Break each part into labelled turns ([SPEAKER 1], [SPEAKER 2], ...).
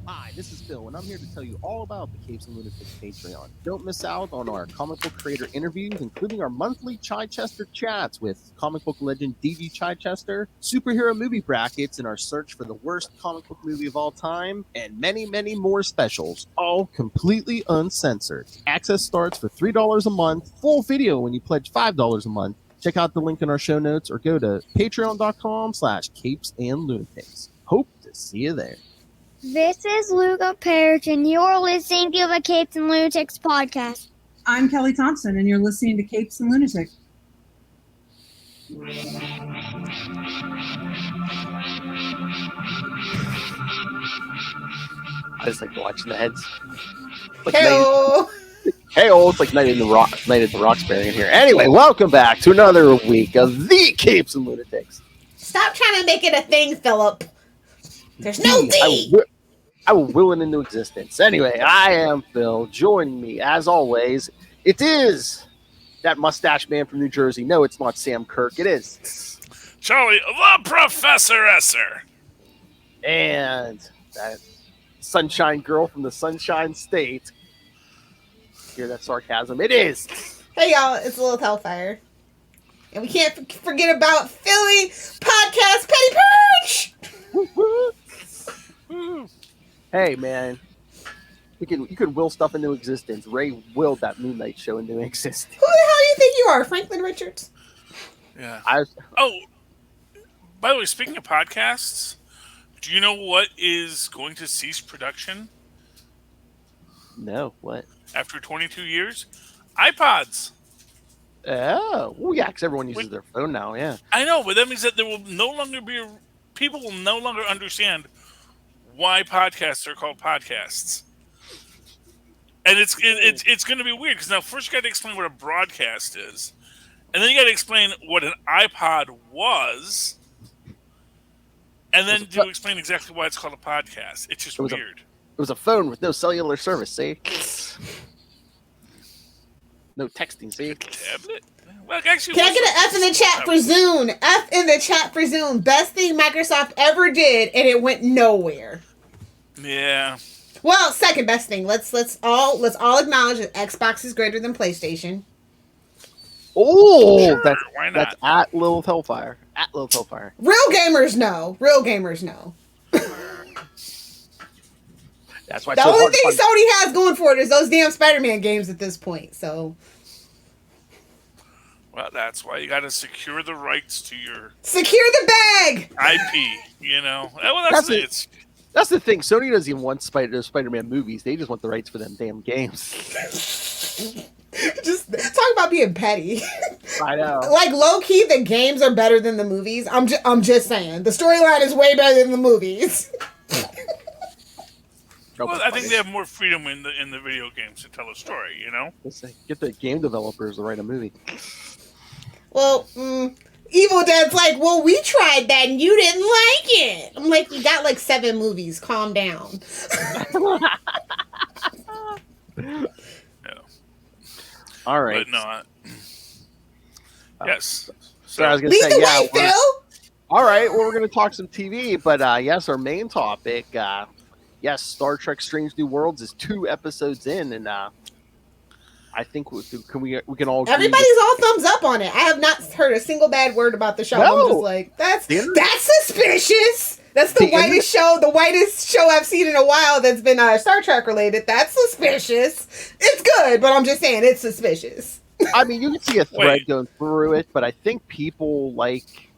[SPEAKER 1] Hi, this is Phil, and I'm here to tell you all about the Capes and Lunatics Patreon. Don't miss out on our comic book creator interviews, including our monthly Chichester chats with comic book legend D.G. Chichester, superhero movie brackets in our search for the worst comic book movie of all time, and many, many more specials, all completely uncensored. Access starts for $3 a month, full video when you pledge $5 a month. Check out the link in our show notes or go to patreon.com/CapesandLunatics. Hope to see you there.
[SPEAKER 2] This is Luca Perich, and you're listening to the Capes and Lunatics podcast.
[SPEAKER 3] I'm Kelly Thompson, and you're listening to Capes and Lunatics.
[SPEAKER 1] I just like watching the heads. Like
[SPEAKER 4] Hey-o!
[SPEAKER 1] Hey-o, it's like Night at the Roxbury in here. Anyway, welcome back to another week of the Capes and Lunatics.
[SPEAKER 4] Stop trying to make it a thing, Philip. There's no D.
[SPEAKER 1] I will will it into existence. Anyway, I am Phil. Joining me, as always, it is that mustache man from New Jersey. No, it's not Sam Kirk. It is
[SPEAKER 5] Charlie, the Professor Esser.
[SPEAKER 1] And that sunshine girl from the Sunshine State. Hear that sarcasm? It is.
[SPEAKER 4] Hey, y'all. It's Lilith Hellfire. And we can't forget about Philly podcast Petty Perch.
[SPEAKER 1] Hey, man. You could will stuff into existence. Ray willed that Moon Knight show into existence.
[SPEAKER 4] Who the hell do you think you are, Franklin Richards?
[SPEAKER 5] Yeah.
[SPEAKER 1] Oh,
[SPEAKER 5] by the way, speaking of podcasts, do you know what is going to cease production
[SPEAKER 1] no. What?
[SPEAKER 5] after 22 years? iPods.
[SPEAKER 1] Oh, well, yeah, because everyone uses their phone now, yeah.
[SPEAKER 5] I know, but that means that there will no longer be people will no longer understand why podcasts are called podcasts. And it's going to be weird because now first you got to explain what a broadcast is, and then you got to explain what an iPod was, and then to explain exactly why it's called a podcast. It's just weird.
[SPEAKER 1] It was a phone with no cellular service, see? No texting, see?
[SPEAKER 5] Tablet? Well, actually,
[SPEAKER 4] Can I get an F in the chat for Zune? F in the chat for Zune. Best thing Microsoft ever did, and it went nowhere.
[SPEAKER 5] Yeah.
[SPEAKER 4] Well, second best thing. Let's all acknowledge that Xbox is greater than PlayStation.
[SPEAKER 1] Oh,
[SPEAKER 5] sure, why not?
[SPEAKER 1] That's at Lilith Hellfire. At Lilith Hellfire.
[SPEAKER 4] Real gamers know.
[SPEAKER 1] That's why
[SPEAKER 4] The
[SPEAKER 1] it's so
[SPEAKER 4] only
[SPEAKER 1] hard to
[SPEAKER 4] thing
[SPEAKER 1] find.
[SPEAKER 4] Sony has going for it is those damn Spider-Man games at this point. So,
[SPEAKER 5] Well, that's why you got to secure the rights to your
[SPEAKER 4] secure the bag.
[SPEAKER 5] IP. You know, well,
[SPEAKER 1] That's the thing. Sony doesn't even want Spider-Man movies. They just want the rights for them damn games.
[SPEAKER 4] Just talk about being petty.
[SPEAKER 1] I know.
[SPEAKER 4] Like low key, the games are better than the movies. I'm just saying the storyline is way better than the movies.
[SPEAKER 5] Well, I think they have more freedom in the video games to tell a story. You know.
[SPEAKER 1] Let's say, get the game developers to write a movie.
[SPEAKER 4] Well, Evil Dead's like, well, we tried that and you didn't like it. I'm like, you got like 7 movies. Calm down.
[SPEAKER 5] No.
[SPEAKER 1] All right.
[SPEAKER 5] But no. Yes.
[SPEAKER 1] So I was gonna
[SPEAKER 4] Lead
[SPEAKER 1] say,
[SPEAKER 4] the
[SPEAKER 1] yeah.
[SPEAKER 4] way, Phil.
[SPEAKER 1] All right. Well, we're gonna talk some TV, but yes, our main topic. Yes, Star Trek: Strange New Worlds is 2 episodes in, and I think we can all agree
[SPEAKER 4] Everybody's all thumbs up on it. I have not heard a single bad word about the show.
[SPEAKER 1] No.
[SPEAKER 4] I'm just like, that's suspicious. That's the whitest show I've seen in a while that's been Star Trek related. That's suspicious. It's good, but I'm just saying it's suspicious.
[SPEAKER 1] I mean, you can see a thread going through it, but I think people like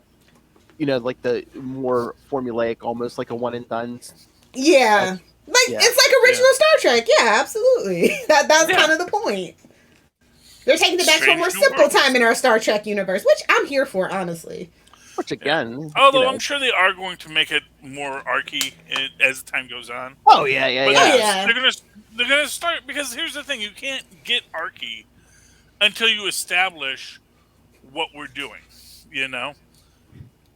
[SPEAKER 1] the more formulaic, almost like a one and done.
[SPEAKER 4] Yeah. It's like original Star Trek. Yeah, absolutely. That's kind of the point. They're taking it back to a more simple time in our Star Trek universe, which I'm here for, honestly.
[SPEAKER 1] Which again,
[SPEAKER 5] although I'm sure they are going to make it more Archie as the time goes on.
[SPEAKER 1] Oh yeah.
[SPEAKER 5] They're gonna start, because here's the thing: you can't get Archie until you establish what we're doing. You know.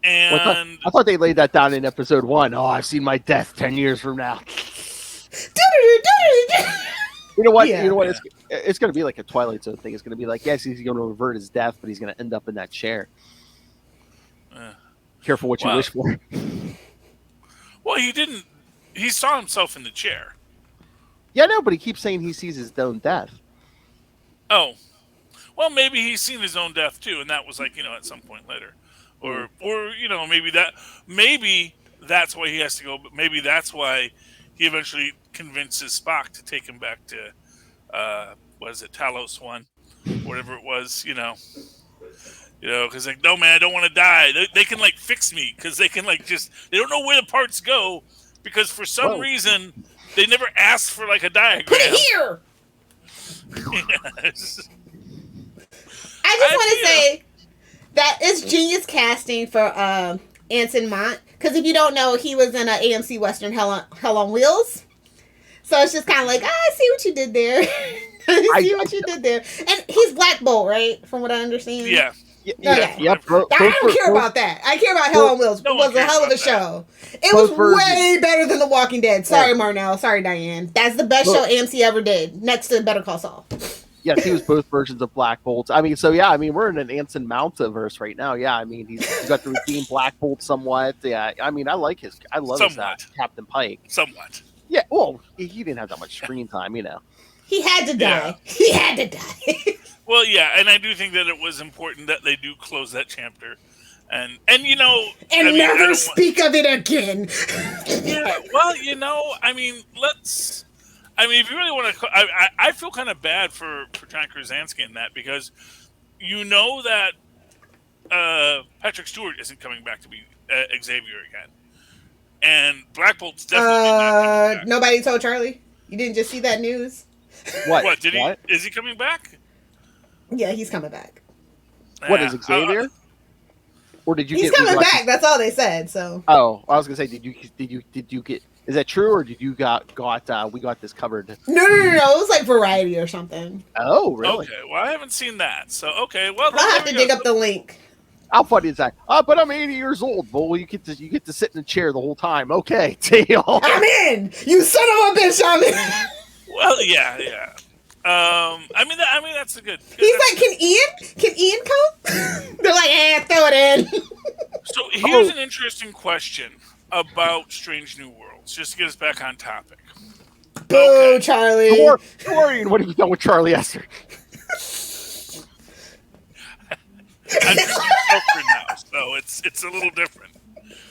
[SPEAKER 5] And
[SPEAKER 1] I thought they laid that down in episode 1. Oh, I've seen my death 10 years from now. You know what?
[SPEAKER 4] Yeah.
[SPEAKER 1] You know what? It's going to be like a Twilight Zone thing. It's going to be like, yes, he's going to avert his death, but he's going to end up in that chair. Careful what you wish for.
[SPEAKER 5] Well, he didn't he saw himself in the chair.
[SPEAKER 1] Yeah, no, but he keeps saying he sees his own death.
[SPEAKER 5] Oh, well, maybe he's seen his own death too, and that was like, at some point later, or maybe that's why he has to go, but maybe that's why he eventually convinces Spock to take him back to what is it, Talos 1, whatever it was, because like, no man, I don't want to die. They can like fix me because they can like they don't know where the parts go because for some reason they never asked for like a diagram.
[SPEAKER 4] Put it here.
[SPEAKER 5] Yes.
[SPEAKER 4] I just want to say that it's genius casting for Anson Mount, because if you don't know, he was in an AMC Western Hell on Wheels. So it's just kind of like, I see what you did there. I see what you did there. And he's Black Bolt, right? From what I understand.
[SPEAKER 5] Yeah.
[SPEAKER 4] Okay.
[SPEAKER 1] Yeah.
[SPEAKER 4] I don't care about that. I care about Hell on Wheels. It was a hell of a show. It was way better than The Walking Dead. Sorry, Marnell. Sorry, Diane. That's the best show AMC ever did, next to Better Call Saul.
[SPEAKER 1] Yes, he was both versions of Black Bolt. I mean, we're in an Anson Mount-verse right now. Yeah, I mean, he's got to redeem Black Bolt somewhat. Yeah, I mean, I love his Captain Pike.
[SPEAKER 5] Somewhat.
[SPEAKER 1] Yeah, well, he didn't have that much screen time,
[SPEAKER 4] He had to die.
[SPEAKER 5] Yeah.
[SPEAKER 4] He had to die.
[SPEAKER 5] Well, yeah, and I do think that it was important that they do close that chapter, and
[SPEAKER 4] never speak of it again.
[SPEAKER 5] Yeah, well, I mean, if you really want to, I feel kind of bad for John Krasinski in that, because that Patrick Stewart isn't coming back to be Xavier again, and Black Bolt's definitely not coming back.
[SPEAKER 4] Nobody told Charlie? You didn't just see that news?
[SPEAKER 1] What?
[SPEAKER 5] Did he? Is he coming back?
[SPEAKER 4] Yeah, he's coming back.
[SPEAKER 1] What is Xavier? Or did you?
[SPEAKER 4] He's coming back. That's all they said. So.
[SPEAKER 1] Oh, I was gonna say, did you get? Is that true, or did you we got this covered?
[SPEAKER 4] No. It was like Variety or something.
[SPEAKER 1] Oh, really?
[SPEAKER 5] Okay. Well, I haven't seen that. So okay. Well,
[SPEAKER 4] I'll have to dig up the link.
[SPEAKER 1] How funny is that? But I'm 80 years old. Well, you get to sit in a chair the whole time. Okay, deal.
[SPEAKER 4] I'm in. You son of a bitch. I'm in.
[SPEAKER 5] Well, yeah. I mean, that's a good.
[SPEAKER 4] He's like, can Ian come? They're like, throw it in.
[SPEAKER 5] So here's an interesting question about Strange New Worlds, just to get us back on topic.
[SPEAKER 4] Boo,
[SPEAKER 5] Okay.
[SPEAKER 4] Charlie.
[SPEAKER 1] Dorian, what have you done with Charlie Esther?
[SPEAKER 5] I'm just on Seltzer now, so it's a little different.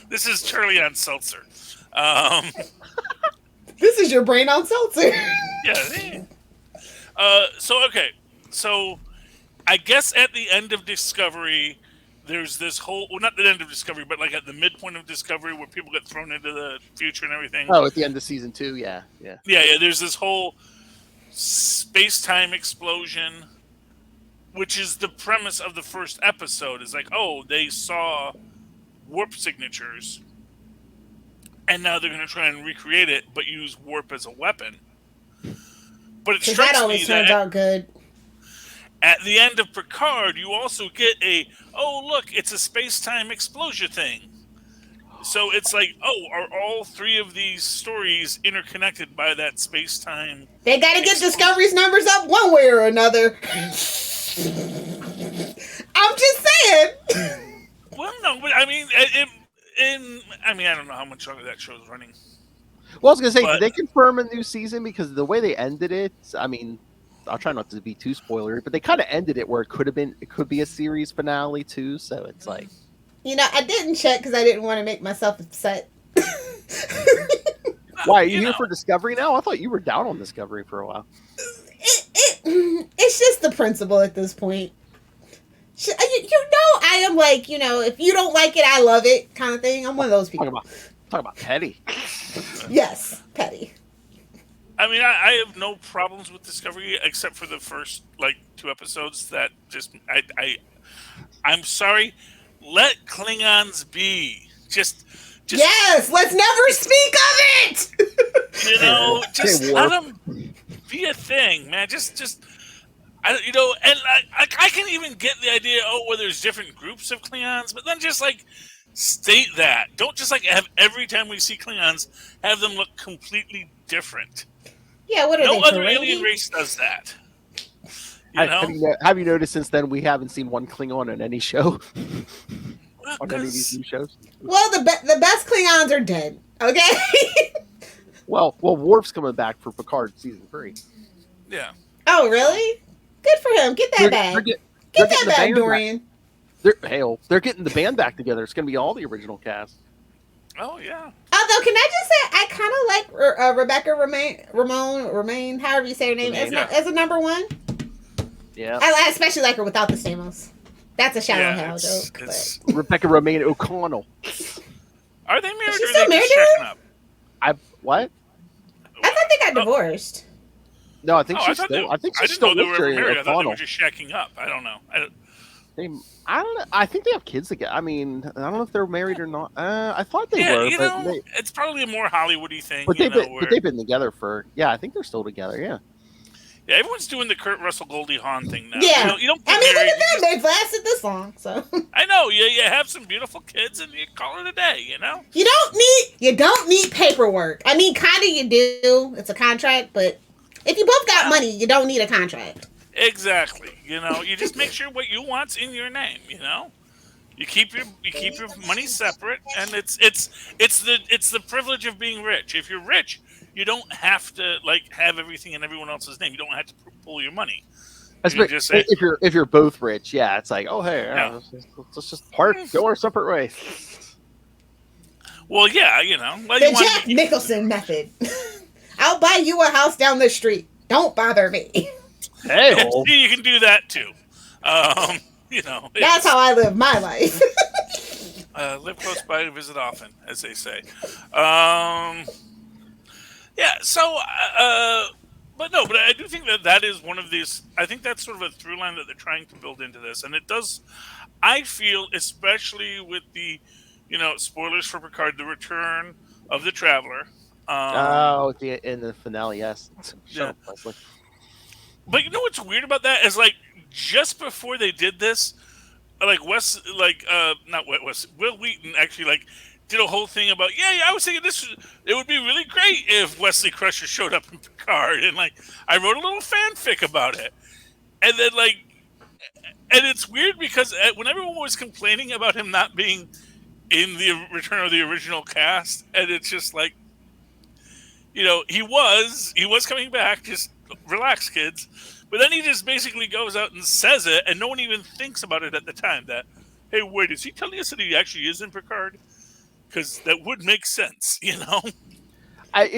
[SPEAKER 5] This is Charlie on Seltzer.
[SPEAKER 4] This is your brain on seltzer.
[SPEAKER 5] Yeah. So I guess at the end of Discovery, there's this whole, well, not the end of Discovery, but like at the midpoint of Discovery where people get thrown into the future and everything.
[SPEAKER 1] Oh, at the end of season 2, yeah.
[SPEAKER 5] There's this whole space-time explosion, which is the premise of the first episode. Is like, they saw warp signatures, and now they're going to try and recreate it, but use warp as a weapon. But it strikes
[SPEAKER 4] that always turns out good.
[SPEAKER 5] At the end of Picard, you also get look, it's a space-time explosion thing. So it's like, are all three of these stories interconnected by that space-time?
[SPEAKER 4] They got to get Discovery's numbers up one way or another. I'm just saying.
[SPEAKER 5] Well, no, but I mean, I don't know how much longer that show's running.
[SPEAKER 1] Well, I was gonna say, did they confirm a new season? Because the way they ended it, I mean, I'll try not to be too spoilery, but they kind of ended it where it could be a series finale too. So it's like,
[SPEAKER 4] I didn't check because I didn't want to make myself upset.
[SPEAKER 1] why are you here for Discovery now? I thought you were down on Discovery for a while.
[SPEAKER 4] It's just the principle at this point. I am like, if you don't like it, I love it kind of thing. I'm one of those people.
[SPEAKER 1] Talk about petty.
[SPEAKER 4] Yes, petty.
[SPEAKER 5] I mean, I have no problems with Discovery except for the first 2 episodes that just I'm sorry. Let Klingons be. Just
[SPEAKER 4] yes. Let's never speak of it.
[SPEAKER 5] Just let them be a thing, man. Just. And I can even get the idea. Where there's different groups of Klingons, but then just state that. Don't just have every time we see Klingons have them look completely different.
[SPEAKER 4] Yeah, what are
[SPEAKER 5] no
[SPEAKER 4] they?
[SPEAKER 5] No other
[SPEAKER 4] trading?
[SPEAKER 5] alien race does that.
[SPEAKER 1] Have you noticed since then we haven't seen one Klingon in any show?
[SPEAKER 5] Well,
[SPEAKER 1] on any of these new shows?
[SPEAKER 4] Well, the best Klingons are dead. Okay.
[SPEAKER 1] Well, Worf's coming back for Picard season 3.
[SPEAKER 5] Yeah.
[SPEAKER 4] Oh, really? Good for him. Get that back. Get that back, Dorian.
[SPEAKER 1] They're getting the band back together. It's going to be all the original cast.
[SPEAKER 5] Oh yeah.
[SPEAKER 4] Although, can I just say, I kind of like Rebecca Romaine, however you say her name, as a number one.
[SPEAKER 1] Yeah.
[SPEAKER 4] I especially like her without the Stamos. That's a Shallow Hell joke.
[SPEAKER 1] It's Rebecca Romaine O'Connell.
[SPEAKER 5] Are they married?
[SPEAKER 4] Is she
[SPEAKER 5] or
[SPEAKER 4] still
[SPEAKER 5] are they
[SPEAKER 4] married
[SPEAKER 5] just
[SPEAKER 4] to
[SPEAKER 5] checking
[SPEAKER 4] her?
[SPEAKER 5] up?
[SPEAKER 1] What?
[SPEAKER 4] I thought they got divorced.
[SPEAKER 1] No, I think
[SPEAKER 5] Oh,
[SPEAKER 1] she's
[SPEAKER 5] I
[SPEAKER 1] still. I think she's
[SPEAKER 5] didn't
[SPEAKER 1] still
[SPEAKER 5] know they
[SPEAKER 1] with
[SPEAKER 5] were
[SPEAKER 1] Jerry
[SPEAKER 5] ever married. I thought they
[SPEAKER 1] O'Connell.
[SPEAKER 5] were just shacking up. I don't know.
[SPEAKER 1] I don't know. I think they have kids together. I mean, I don't know if they're married or not. I thought they were,
[SPEAKER 5] you
[SPEAKER 1] but
[SPEAKER 5] know, it's probably a more Hollywoody thing.
[SPEAKER 1] but they've been together for. Yeah, I think they're still together. Yeah.
[SPEAKER 5] Yeah, everyone's doing the Kurt Russell Goldie Hawn thing now.
[SPEAKER 4] Yeah.
[SPEAKER 5] You don't
[SPEAKER 4] I
[SPEAKER 5] get
[SPEAKER 4] mean,
[SPEAKER 5] married.
[SPEAKER 4] look at them. They've lasted this long, so.
[SPEAKER 5] I know. You have some beautiful kids, and you call it a day. You know.
[SPEAKER 4] You don't need paperwork. I mean, kind of you do. It's a contract, but if you both got money, you don't need a contract.
[SPEAKER 5] Exactly. You know, you just make sure what you want's in your name. You know. You keep your money separate, and it's the privilege of being rich. If you're rich, you don't have to have everything in everyone else's name. You don't have to pull your money. You just say,
[SPEAKER 1] if you're both rich, yeah, it's like, oh hey, let's just go our separate ways.
[SPEAKER 5] Well, yeah, you know,
[SPEAKER 4] the Jack Nicholson method. I'll buy you a house down the street. Don't bother me.
[SPEAKER 1] Hey,
[SPEAKER 5] you can do that too. You know,
[SPEAKER 4] that's how I live my life.
[SPEAKER 5] Live close by, visit often, as they say. Yeah. So, but I do think that is one of these. I think that's sort of a through line that they're trying to build into this, and it does. I feel, especially with the, spoilers for Picard, the return of the Traveler.
[SPEAKER 1] In the finale, yes.
[SPEAKER 5] Yeah. But you know what's weird about that is just before they did this, Will Wheaton actually did a whole thing about I was thinking it would be really great if Wesley Crusher showed up in Picard, and I wrote a little fanfic about it, and then and it's weird because when everyone was complaining about him not being in the return of the original cast, and it's just he was coming back, just relax, kids. But then he just basically goes out and says it, and no one even thinks about it at the time. That, hey, wait, is he telling us that he actually is in Picard? Because that would make sense, Will
[SPEAKER 4] has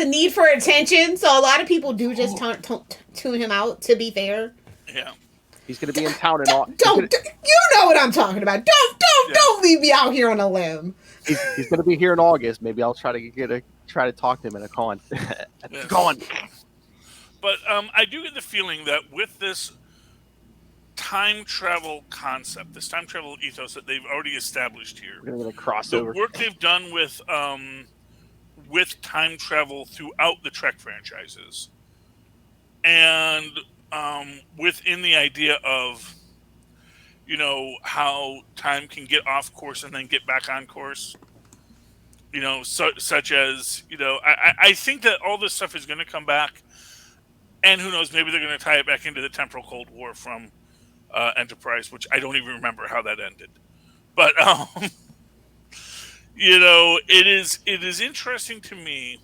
[SPEAKER 4] a need for attention, so a lot of people do just tune him out. To be fair,
[SPEAKER 5] yeah,
[SPEAKER 1] he's going to be in town and all.
[SPEAKER 4] You know what I'm talking about. Don't leave me out here on a limb.
[SPEAKER 1] He's going to be here in August. Maybe I'll try to talk to him in a con. Con.
[SPEAKER 5] But I do get the feeling that with this time travel concept, this time travel ethos that they've already established here,
[SPEAKER 1] we're going to crossover.
[SPEAKER 5] The work they've done with time travel throughout the Trek franchises, and within the idea of how time can get off course and then get back on course. Such as I think that all this stuff is going to come back. And who knows, maybe they're going to tie it back into the temporal Cold War from Enterprise, which I don't even remember how that ended. But, it is interesting to me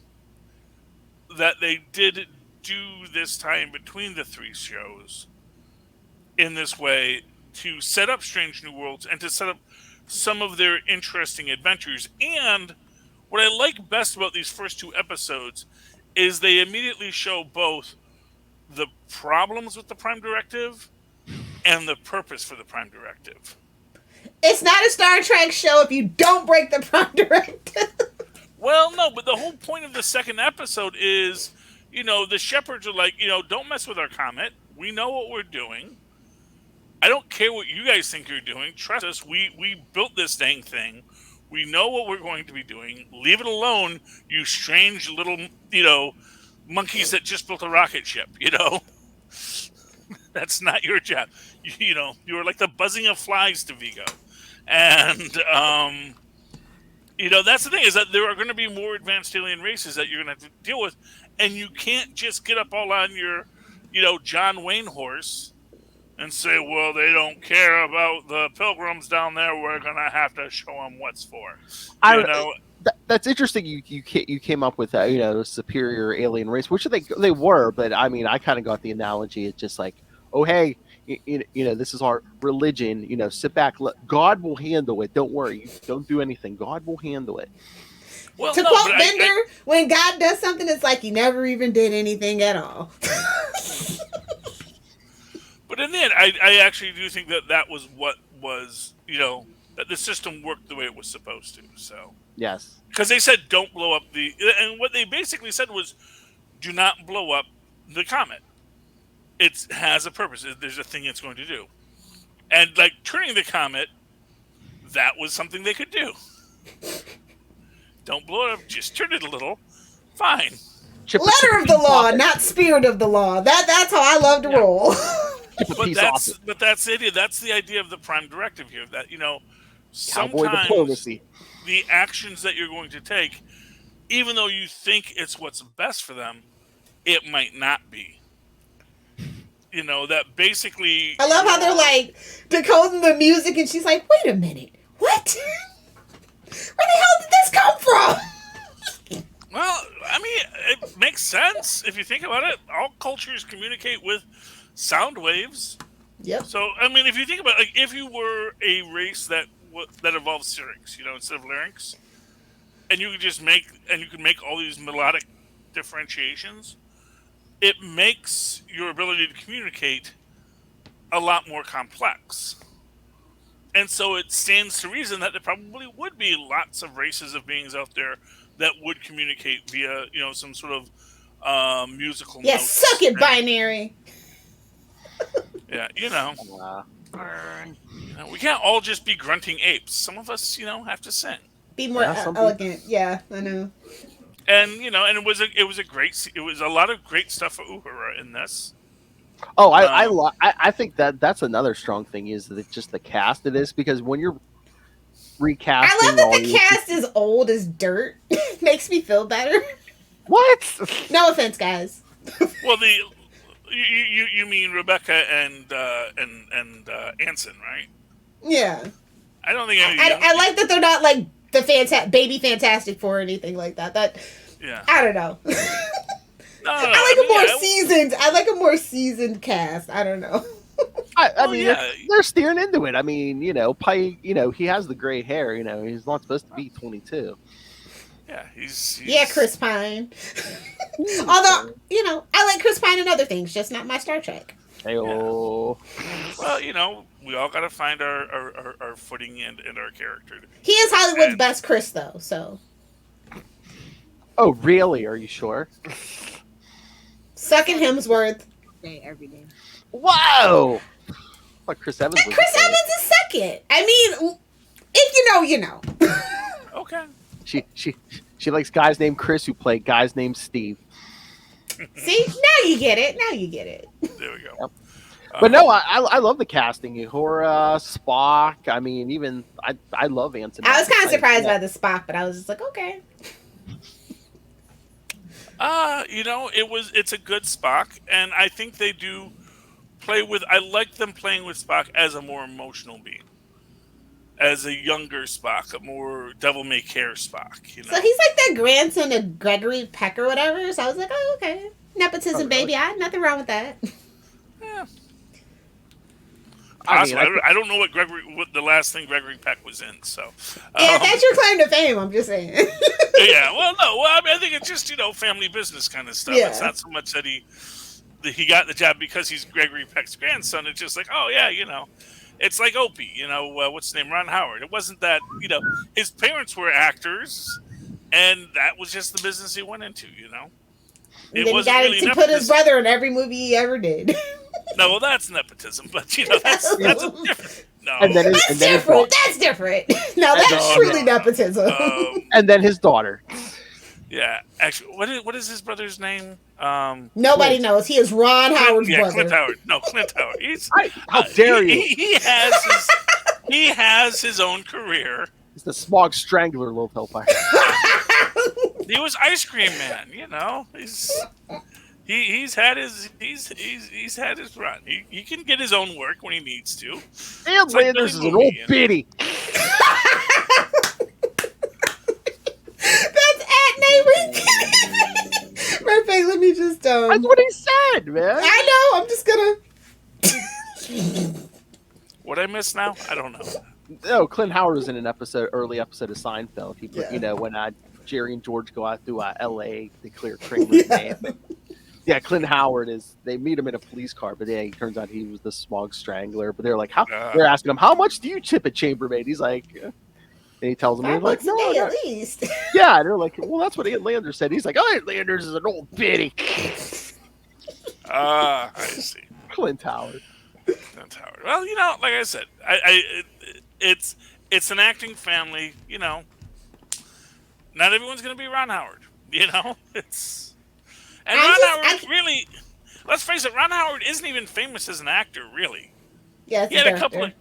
[SPEAKER 5] that they did do this tie-in between the three shows in this way to set up Strange New Worlds and to set up some of their interesting adventures. And what I like best about these first two episodes is they immediately show both the problems with the Prime Directive and the purpose for the Prime Directive.
[SPEAKER 4] It's not a Star Trek show if you don't break the Prime Directive.
[SPEAKER 5] Well, no, but the whole point of the second episode is, the Shepherds are don't mess with our comet. We know what we're doing. I don't care what you guys think you're doing. Trust us, we built this dang thing. We know what we're going to be doing. Leave it alone, you strange little, monkeys that just built a rocket ship, That's not your job. You were like the buzzing of flies to Vigo. And, that's the thing, is that there are going to be more advanced alien races that you're going to have to deal with. And you can't just get up all on your, John Wayne horse and say, well, they don't care about the pilgrims down there. We're going to have to show them what's for.
[SPEAKER 1] that's interesting. You came up with that, superior alien race, which they were, but I mean, I kind of got the analogy. It's just like, oh hey, this is our religion. Sit back. God will handle it. Don't worry. You don't do anything. God will handle it.
[SPEAKER 4] Well, to quote Bender, when God does something, it's like he never even did anything at all.
[SPEAKER 5] But in the end, I actually do think that was what was, that the system worked the way it was supposed to. So
[SPEAKER 1] yes,
[SPEAKER 5] because they said don't blow up and what they basically said was, do not blow up the comet. It has a purpose. There's a thing it's going to do, and like turning the comet, that was something they could do. Don't blow it up. Just turn it a little. Fine.
[SPEAKER 4] Letter of the law, not spirit of the law. That's how I love to roll.
[SPEAKER 5] But that's the idea. That's the idea of the prime directive here. That sometimes the actions that you're going to take, even though you think it's what's best for them, it might not be. That basically.
[SPEAKER 4] I love how they're like decoding the music, and she's like, "Wait a minute, what? Where the hell did this come from?"
[SPEAKER 5] Well, I mean, it makes sense if you think about it. All cultures communicate with sound waves.
[SPEAKER 4] Yep.
[SPEAKER 5] So, I mean, if you think about it, like, if you were a race that evolved syrinx, instead of larynx, and you could make all these melodic differentiations, it makes your ability to communicate a lot more complex. And so it stands to reason that there probably would be lots of races of beings out there that would communicate via, some sort of musical notes.
[SPEAKER 4] Yes, suck it, binary.
[SPEAKER 5] Yeah, we can't all just be grunting apes. Some of us, have to sing.
[SPEAKER 4] Be more elegant. Yeah, I know.
[SPEAKER 5] And and it was a lot of great stuff for Uhura in this.
[SPEAKER 1] Oh, I think that's another strong thing is that just the cast of this, because when you're recasting,
[SPEAKER 4] I love that the cast is old as dirt. Makes me feel better.
[SPEAKER 1] What?
[SPEAKER 4] No offense, guys.
[SPEAKER 5] Well, you mean Rebecca and Anson, right?
[SPEAKER 4] Yeah.
[SPEAKER 5] I don't think
[SPEAKER 4] I like that they're not like the baby Fantastic Four or anything like that.
[SPEAKER 5] Yeah.
[SPEAKER 4] I don't know.
[SPEAKER 5] No,
[SPEAKER 4] I like a more seasoned cast. I don't know.
[SPEAKER 1] I mean, they're steering into it. I mean, Pike, he has the gray hair. He's not supposed to be 22.
[SPEAKER 5] Yeah, he's
[SPEAKER 4] Chris Pine. Although, I like Chris Pine in other things, just not my Star Trek.
[SPEAKER 1] Hey-oh.
[SPEAKER 5] Yeah. Well, we all got to find our footing and our character.
[SPEAKER 4] He is Hollywood's best Chris, though. So.
[SPEAKER 1] Oh, really? Are you sure?
[SPEAKER 4] Sucking Hemsworth.
[SPEAKER 6] Every day.
[SPEAKER 1] Whoa! Like Chris Evans.
[SPEAKER 4] Chris Evans is second. I mean, if you know, you know.
[SPEAKER 5] Okay.
[SPEAKER 1] She likes guys named Chris who play guys named Steve.
[SPEAKER 4] See, now you get it.
[SPEAKER 5] There we go.
[SPEAKER 1] Yep. But no, I love the casting. Uhura, Spock. I mean, even I love Anson.
[SPEAKER 4] I was kind of surprised by the Spock, but I was just like, okay.
[SPEAKER 5] It's a good Spock, and I think they do play with. I like them playing with Spock as a more emotional being, as a younger Spock, a more devil-may-care Spock.
[SPEAKER 4] So he's like the grandson of Gregory Peck or whatever. So I was like, oh, okay, nepotism, baby. I had nothing wrong with that.
[SPEAKER 5] Yeah.
[SPEAKER 1] I
[SPEAKER 5] don't know what the last thing Gregory Peck was in. So
[SPEAKER 4] yeah, that's your claim to fame. I'm just saying.
[SPEAKER 5] Yeah, I think it's just family business kind of stuff. Yeah. It's not so much that he got the job because he's Gregory Peck's grandson. It's just like, oh yeah, it's like Opie. What's his name, Ron Howard. It wasn't that his parents were actors, and that was just the business he went into.
[SPEAKER 4] And then he got to put his brother in every movie he ever did.
[SPEAKER 5] No, well, that's nepotism, but that's a different. No,
[SPEAKER 4] that's different. That's different. No, that's truly nepotism.
[SPEAKER 1] And then his daughter.
[SPEAKER 5] Yeah, actually, what is his brother's name?
[SPEAKER 4] Nobody knows. He is Ron Howard's brother.
[SPEAKER 5] Clint Howard. No, Clint Howard.
[SPEAKER 1] How dare you?
[SPEAKER 5] He has his own career.
[SPEAKER 1] He's the Smog Strangler, Little Hellfire.
[SPEAKER 5] He was Ice Cream Man. He's had his run. He can get his own work when he needs to.
[SPEAKER 1] And Landers is an old biddy. That's what he said, man.
[SPEAKER 4] I know. I'm just gonna.
[SPEAKER 5] What I miss now? I don't know.
[SPEAKER 1] No, Clint Howard was in an early episode of Seinfeld. He put,
[SPEAKER 4] Yeah.
[SPEAKER 1] when Jerry and George go out to L.A., they clear Kramer's name. Yeah, Clint Howard they meet him in a police car, but he turns out he was the smog strangler. But they're like, they're asking him, how much do you tip a chambermaid? He's like, and he tells them,
[SPEAKER 4] $5 a day at least.
[SPEAKER 1] Yeah, they're like, well, that's what Ian Landers said. He's like, oh, Ian Landers is an old biddy.
[SPEAKER 5] I see.
[SPEAKER 1] Clint Howard.
[SPEAKER 5] Well, like I said, it's an acting family. Not everyone's going to be Ron Howard. It's Ron Howard really. Let's face it, Ron Howard isn't even famous as an actor, really.
[SPEAKER 4] Yeah,
[SPEAKER 5] he had a couple of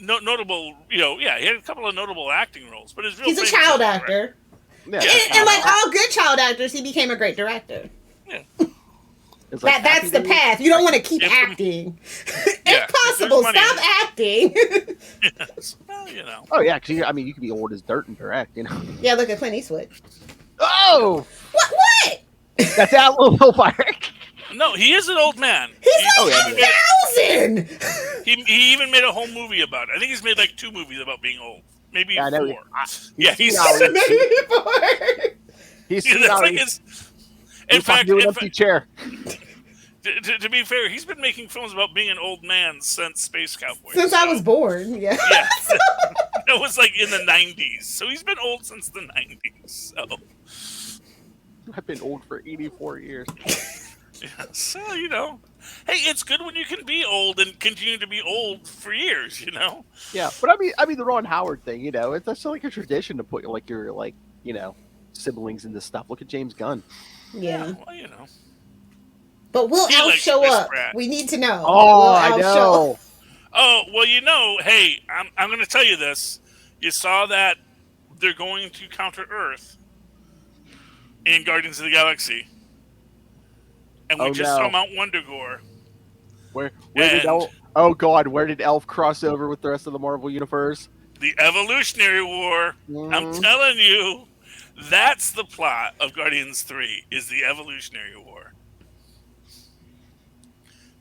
[SPEAKER 5] notable. He had a couple of notable acting roles, but
[SPEAKER 4] he's a child actor.
[SPEAKER 1] Yeah,
[SPEAKER 4] and like all good child actors, he became a great director.
[SPEAKER 5] Yeah.
[SPEAKER 4] That's the path. You don't want to keep acting. If possible, stop acting.
[SPEAKER 5] Yes. Well,
[SPEAKER 1] Oh yeah, because you could be old as dirt and direct.
[SPEAKER 4] Yeah, look at Clint Eastwood.
[SPEAKER 1] Oh,
[SPEAKER 4] what?
[SPEAKER 1] That's that little fire.
[SPEAKER 5] No, he is an old man.
[SPEAKER 4] He's like 1,000.
[SPEAKER 5] He even made a whole movie about it. I think he's made like 2 movies about being old. Maybe 4.
[SPEAKER 1] He's
[SPEAKER 4] He's
[SPEAKER 5] that's like his. In fact,
[SPEAKER 1] chair.
[SPEAKER 5] To be fair, he's been making films about being an old man since Space Cowboy.
[SPEAKER 4] Since I was born, yeah.
[SPEAKER 5] Yeah. It was like in the 90s. So he's been old since the 90s. So
[SPEAKER 1] I've been old for 84 years.
[SPEAKER 5] Yeah, so, hey, it's good when you can be old and continue to be old for years,
[SPEAKER 1] Yeah, but I mean the Ron Howard thing, it's just like a tradition to put your siblings into stuff. Look at James Gunn.
[SPEAKER 4] Yeah.
[SPEAKER 5] Well,
[SPEAKER 4] But will Alf show up? We need to know.
[SPEAKER 1] Oh, I know.
[SPEAKER 5] Oh, well, hey, I'm going to tell you this. You saw that they're going to counter Earth in Guardians of the Galaxy. And we just saw Mount Wundagore.
[SPEAKER 1] Where did Elf? Oh God, where did Elf cross over with the rest of the Marvel universe?
[SPEAKER 5] The Evolutionary War. Mm-hmm. I'm telling you, that's the plot of Guardians 3. Is the Evolutionary War.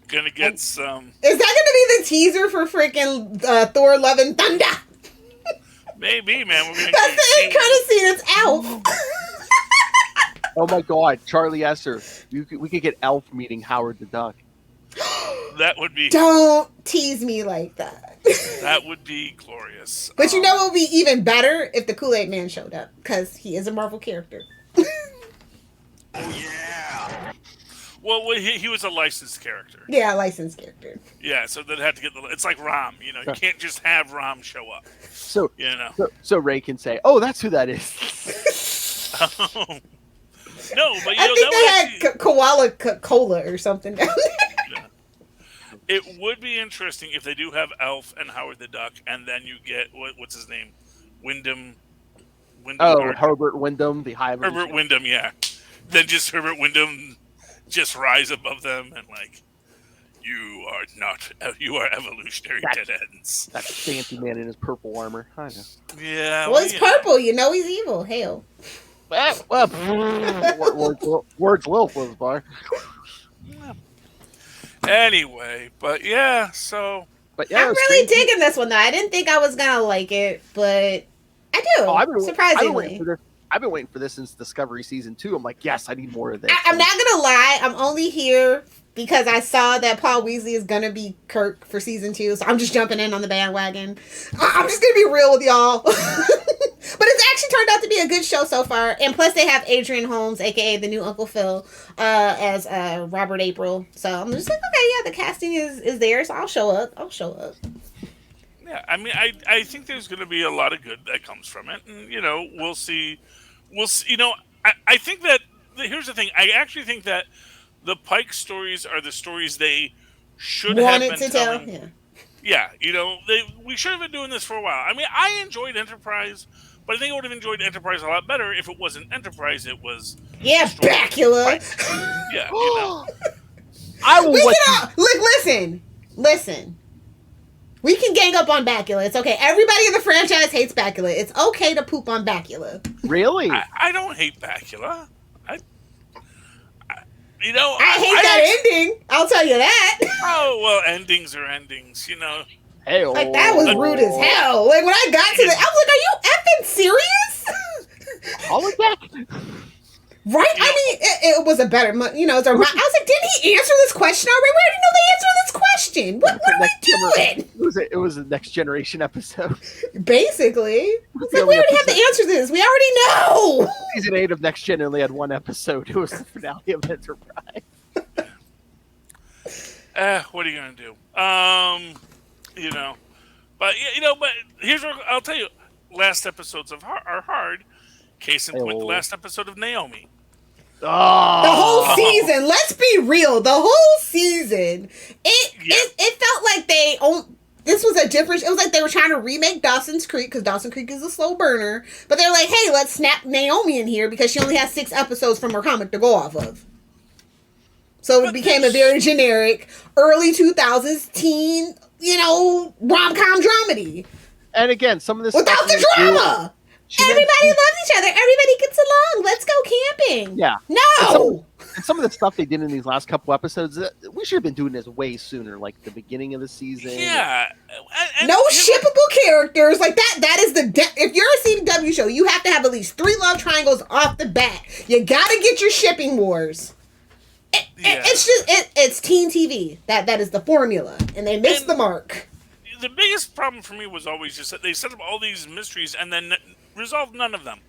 [SPEAKER 5] Gonna get some.
[SPEAKER 4] Is that gonna be the teaser for freaking Thor: Love and Thunder?
[SPEAKER 5] Maybe, man. We're gonna.
[SPEAKER 4] That's the end credit scene. It's Elf.
[SPEAKER 1] Oh my God, Charlie Esser. We could get Elf meeting Howard the Duck.
[SPEAKER 5] That would be.
[SPEAKER 4] Don't tease me like that.
[SPEAKER 5] That would be glorious.
[SPEAKER 4] But it would be even better if the Kool-Aid Man showed up, because he is a Marvel character.
[SPEAKER 5] Oh yeah. Well, he was a licensed character.
[SPEAKER 4] Yeah, a licensed character.
[SPEAKER 5] Yeah, so they'd have to get it's like Rom. You can't just have Rom show up.
[SPEAKER 1] So so Ray can say, "Oh, that's who that is."
[SPEAKER 5] No, but
[SPEAKER 4] I think they had Koala Cola or something down there.
[SPEAKER 5] Yeah. It would be interesting if they do have Elf and Howard the Duck, and then you get what's his name, Wyndham.
[SPEAKER 1] Herbert Wyndham, the High.
[SPEAKER 5] Herbert Wyndham, yeah. Then just Herbert Wyndham just rise above them and you are evolutionary dead ends.
[SPEAKER 1] That fancy man in his purple armor. I know.
[SPEAKER 5] Yeah.
[SPEAKER 4] Well, he's purple. He's evil. Hell.
[SPEAKER 1] Words Lilf was by.
[SPEAKER 5] Anyway, but yeah, so.
[SPEAKER 1] But yeah,
[SPEAKER 4] I'm really digging this one though. I didn't think I was gonna like it, but I do. Surprisingly.
[SPEAKER 1] I've been waiting for this since Discovery Season 2. I'm like, yes, I need more of this.
[SPEAKER 4] I'm not gonna lie. I'm only here because I saw that Paul Weasley is gonna be Kirk for Season 2, so I'm just jumping in on the bandwagon. I'm just gonna be real with y'all. But it's actually turned out to be a good show so far. And plus they have Adrian Holmes, aka the new Uncle Phil, as Robert April. So I'm just like, okay, yeah, the casting is there, so I'll show up.
[SPEAKER 5] Yeah, I mean, I think there's going to be a lot of good that comes from it, and we'll see. I think that here's the thing. I actually think that the Pike stories are the stories they should have been telling. Yeah, we should have been doing this for a while. I mean, I enjoyed Enterprise, but I think I would have enjoyed Enterprise a lot better if it wasn't Enterprise. It was
[SPEAKER 4] Bacula.
[SPEAKER 5] Yeah,
[SPEAKER 1] I will.
[SPEAKER 4] Listen. We can gang up on Bacula. It's okay. Everybody in the franchise hates Bacula. It's okay to poop on Bacula.
[SPEAKER 1] Really?
[SPEAKER 5] I don't hate Bacula. You know,
[SPEAKER 4] I hate that ending. I'll tell you that.
[SPEAKER 5] Oh well, endings are endings. You know.
[SPEAKER 1] Hey,
[SPEAKER 4] Like that was rude as hell. Like when I got to the, I was like, "Are you effing serious?"
[SPEAKER 1] Holodeck?
[SPEAKER 4] Right? I mean, it was a better, you know. I was like, didn't he answer this question already? We already know the answer to this question. What are we doing?
[SPEAKER 1] It was a Next Generation episode.
[SPEAKER 4] Basically, it's like we already have the answer to this. We already know.
[SPEAKER 1] Season 8 of Next Gen only had one episode. It was the finale of Enterprise.
[SPEAKER 5] What are you gonna do? You know, but here's what I'll tell you. Last episodes are hard. Case in point, the last episode of Naomi.
[SPEAKER 1] Oh.
[SPEAKER 4] The whole season. Let's be real. The whole season. It felt like this was a different. It was like they were trying to remake Dawson's Creek because Dawson's Creek is a slow burner. But they're like, hey, let's snap Naomi in here because she only has 6 episodes from her comic to go off of. So it became a very generic early 2000s teen, rom-com dramedy.
[SPEAKER 1] And again, some of this
[SPEAKER 4] without the drama. Everybody loves each other. Everybody gets along. Let's go camping.
[SPEAKER 1] Yeah.
[SPEAKER 4] No.
[SPEAKER 1] And some of the stuff they did in these last couple episodes, we should have been doing this way sooner, like the beginning of the season.
[SPEAKER 5] Yeah.
[SPEAKER 4] No shippable characters. Like that is if you're a CW show, you have to have at least 3 love triangles off the bat. You gotta get your shipping wars. It's teen TV. That is the formula. And they missed the mark.
[SPEAKER 5] The biggest problem for me was always just that they set up all these mysteries and then resolved none of them.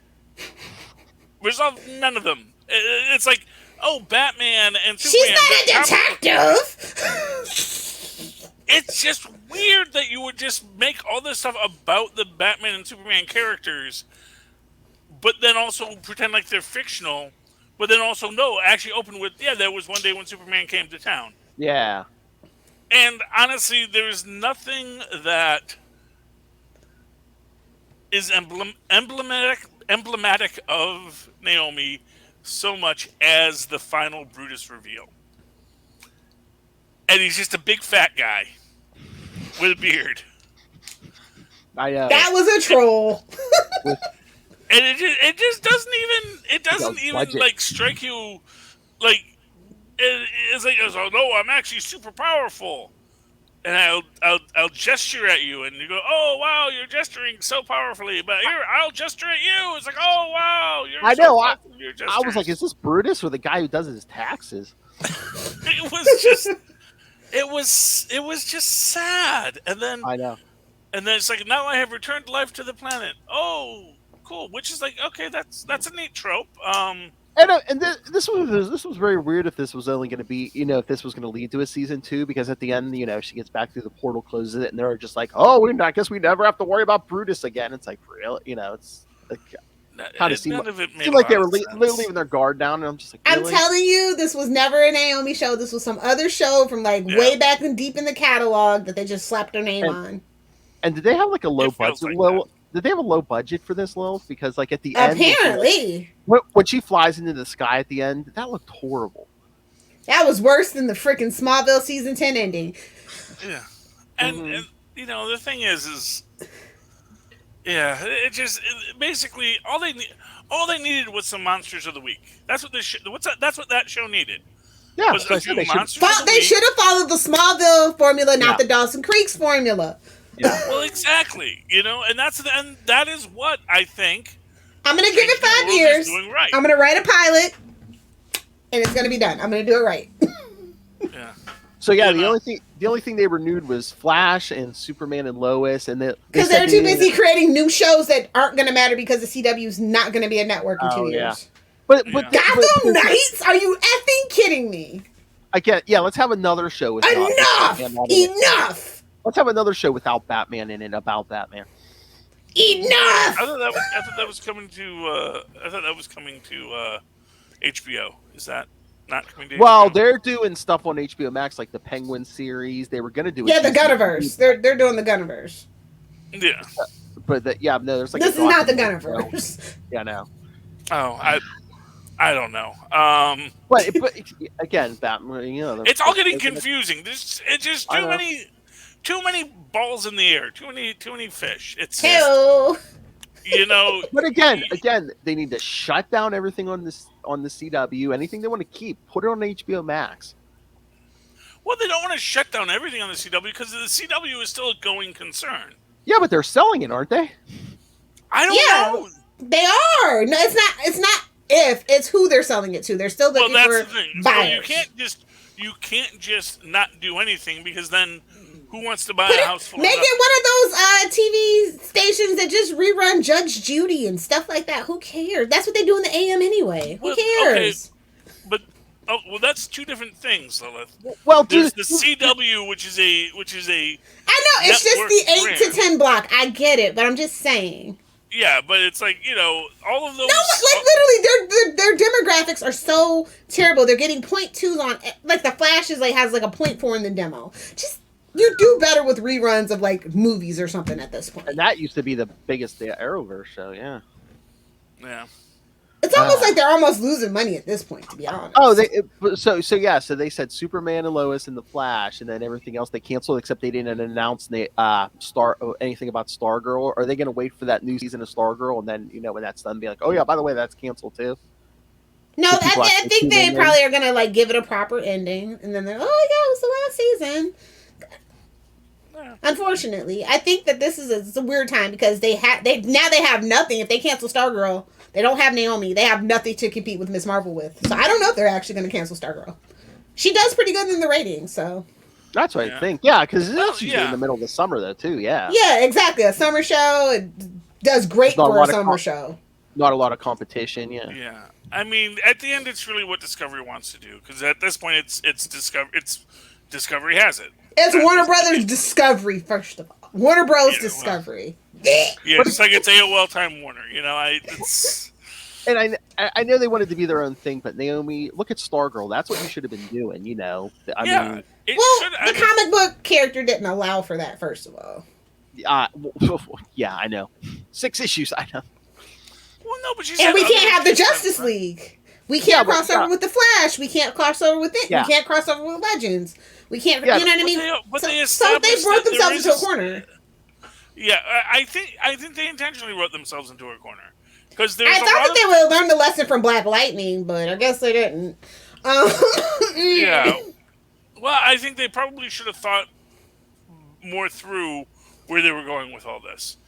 [SPEAKER 5] It's like, oh, Batman and Superman.
[SPEAKER 4] She's not a detective.
[SPEAKER 5] It's just weird that you would just make all this stuff about the Batman and Superman characters, but then also pretend like they're fictional, but then also actually open with, there was one day when Superman came to town.
[SPEAKER 1] Yeah.
[SPEAKER 5] And honestly, there's nothing that is emblematic of Naomi so much as the final Brutus reveal. And he's just a big fat guy with a beard.
[SPEAKER 1] I know.
[SPEAKER 4] That was a troll.
[SPEAKER 5] And it just doesn't even like strike you like it's like, oh no, I'm actually super powerful, and I'll gesture at you, and you go, oh wow, you're gesturing so powerfully, but here I'll gesture at you. It's like, oh wow,
[SPEAKER 1] I was like, is this Brutus or the guy who does his taxes?
[SPEAKER 5] It was just sad, and then
[SPEAKER 1] I know,
[SPEAKER 5] and then it's like, now I have returned life to the planet. Oh, cool, which is like, okay, that's a neat trope.
[SPEAKER 1] And this was very weird if this was only going to be, if this was going to lead to a season 2, because at the end, she gets back through the portal, closes it, and they're just like, oh, I guess we never have to worry about Brutus again. It's like, for real, it's like, kind of seemed like they were leaving their guard down, and I'm just like, really?
[SPEAKER 4] I'm telling you, this was never a Naomi show. This was some other show from way back and deep in the catalog that they just slapped their name on.
[SPEAKER 1] And did they have like a low budget? Did they have a low budget for this, Lil? Because like at the end,
[SPEAKER 4] apparently,
[SPEAKER 1] when she flies into the sky at the end, that looked horrible.
[SPEAKER 4] That was worse than the freaking Smallville season 10 ending.
[SPEAKER 5] Yeah, and the thing is, basically all they needed was some monsters of the week. That's what that's what that show needed.
[SPEAKER 1] Yeah,
[SPEAKER 5] was
[SPEAKER 1] they should have
[SPEAKER 4] followed the Smallville formula, not the Dawson Creek's formula.
[SPEAKER 1] Yeah.
[SPEAKER 5] Well, exactly. And that is what I think.
[SPEAKER 4] I'm gonna give it 5 years.
[SPEAKER 5] Doing right.
[SPEAKER 4] I'm gonna write a pilot, and it's gonna be done. I'm gonna do it right.
[SPEAKER 5] Yeah.
[SPEAKER 1] So the only thing they renewed was Flash and Superman and Lois, and
[SPEAKER 4] because they're too busy creating new shows that aren't gonna matter because the CW's not gonna be a network in 2 years.
[SPEAKER 1] Yeah. But
[SPEAKER 4] Gotham Knights? Are you effing kidding me?
[SPEAKER 1] I get. Yeah, let's have another show with
[SPEAKER 4] Enough.
[SPEAKER 1] Let's have another show without Batman in it about Batman.
[SPEAKER 4] Enough.
[SPEAKER 5] I thought that was coming to. HBO. Is that not coming to?
[SPEAKER 1] Well,
[SPEAKER 5] HBO?
[SPEAKER 1] they're doing stuff on HBO Max, like the Penguin series. They were going to do.
[SPEAKER 4] Yeah, the Gunniverse. They're doing the Gunniverse.
[SPEAKER 5] Yeah.
[SPEAKER 1] But there's like.
[SPEAKER 4] This is not the Gunniverse.
[SPEAKER 1] Yeah, no.
[SPEAKER 5] Oh, I don't know.
[SPEAKER 1] But again, Batman.
[SPEAKER 5] It's all getting confusing. It's just too many balls in the air. Too many fish. It's
[SPEAKER 4] Hello.
[SPEAKER 5] You know,
[SPEAKER 1] But again, they need to shut down everything on the CW. Anything they want to keep, put it on HBO Max.
[SPEAKER 5] well, they don't want to shut down everything on the CW because the CW is still a going concern.
[SPEAKER 1] Yeah, but they're selling it, aren't they?
[SPEAKER 5] I don't know.
[SPEAKER 4] They are. No, it's not if, it's who they're selling it to. They're still looking for buyers.
[SPEAKER 5] So you can't just not do anything because then who wants to buy a house full
[SPEAKER 4] Make
[SPEAKER 5] of
[SPEAKER 4] it one of those TV stations that just rerun Judge Judy and stuff like that. Who cares? That's what they do in the AM anyway. Who cares?
[SPEAKER 5] Okay, but that's two different things, Lilith.
[SPEAKER 1] Well,
[SPEAKER 5] there's the CW, which is a.
[SPEAKER 4] I know it's just the 8 to 10 block. I get it, but I'm just saying.
[SPEAKER 5] Yeah, but it's like, all of those.
[SPEAKER 4] No, like literally, their demographics are so terrible. They're getting 0.2s on, like the Flash is like has like a 0.4 in the demo. Just you do better with reruns of like movies or something at this point.
[SPEAKER 1] And that used to be the biggest Arrowverse show, yeah.
[SPEAKER 5] Yeah.
[SPEAKER 4] It's almost like they're almost losing money at this point, to be honest.
[SPEAKER 1] Oh, so they said Superman and Lois and the Flash, and then everything else they canceled except they didn't announce anything about Stargirl. Are they going to wait for that new season of Stargirl and then when that's done, be like, oh yeah, by the way, that's canceled too?
[SPEAKER 4] No, I think they probably are going to like give it a proper ending, and then they're oh yeah, it was the last season. Unfortunately, I think that this is a weird time because they have nothing. If they cancel Stargirl, they don't have Naomi. They have nothing to compete with Ms. Marvel with. So I don't know if they're actually going to cancel Stargirl. She does pretty good in the ratings, so
[SPEAKER 1] that's what I think. Yeah, because it's usually in the middle of the summer though too. Yeah.
[SPEAKER 4] Yeah, exactly. A summer show, it does great for a summer show.
[SPEAKER 1] Not a lot of competition. Yeah.
[SPEAKER 5] Yeah. I mean, at the end, it's really what Discovery wants to do because at this point, it's Discovery has it.
[SPEAKER 4] It's Warner Brothers Discovery, first of all. Warner Bros. Discovery.
[SPEAKER 5] Yeah, it's like it's AOL Time Warner.
[SPEAKER 1] And I know they wanted to be their own thing, but Naomi, look at Stargirl. That's what you should have been doing, I mean,
[SPEAKER 4] the comic book character didn't allow for that, first of all.
[SPEAKER 1] Yeah, I know. 6 issues, I know.
[SPEAKER 5] Well, no, but
[SPEAKER 4] and we can't have the Justice League. We can't cross over with the Flash. We can't cross over with it. We can't cross over with Legends. We can't. You know what I mean? So they brought themselves into a corner.
[SPEAKER 5] Yeah, I think they intentionally wrote themselves into a corner because
[SPEAKER 4] I thought that they would have learned the lesson from Black Lightning, but I guess they didn't.
[SPEAKER 5] Yeah. Well, I think they probably should have thought more through where they were going with all this.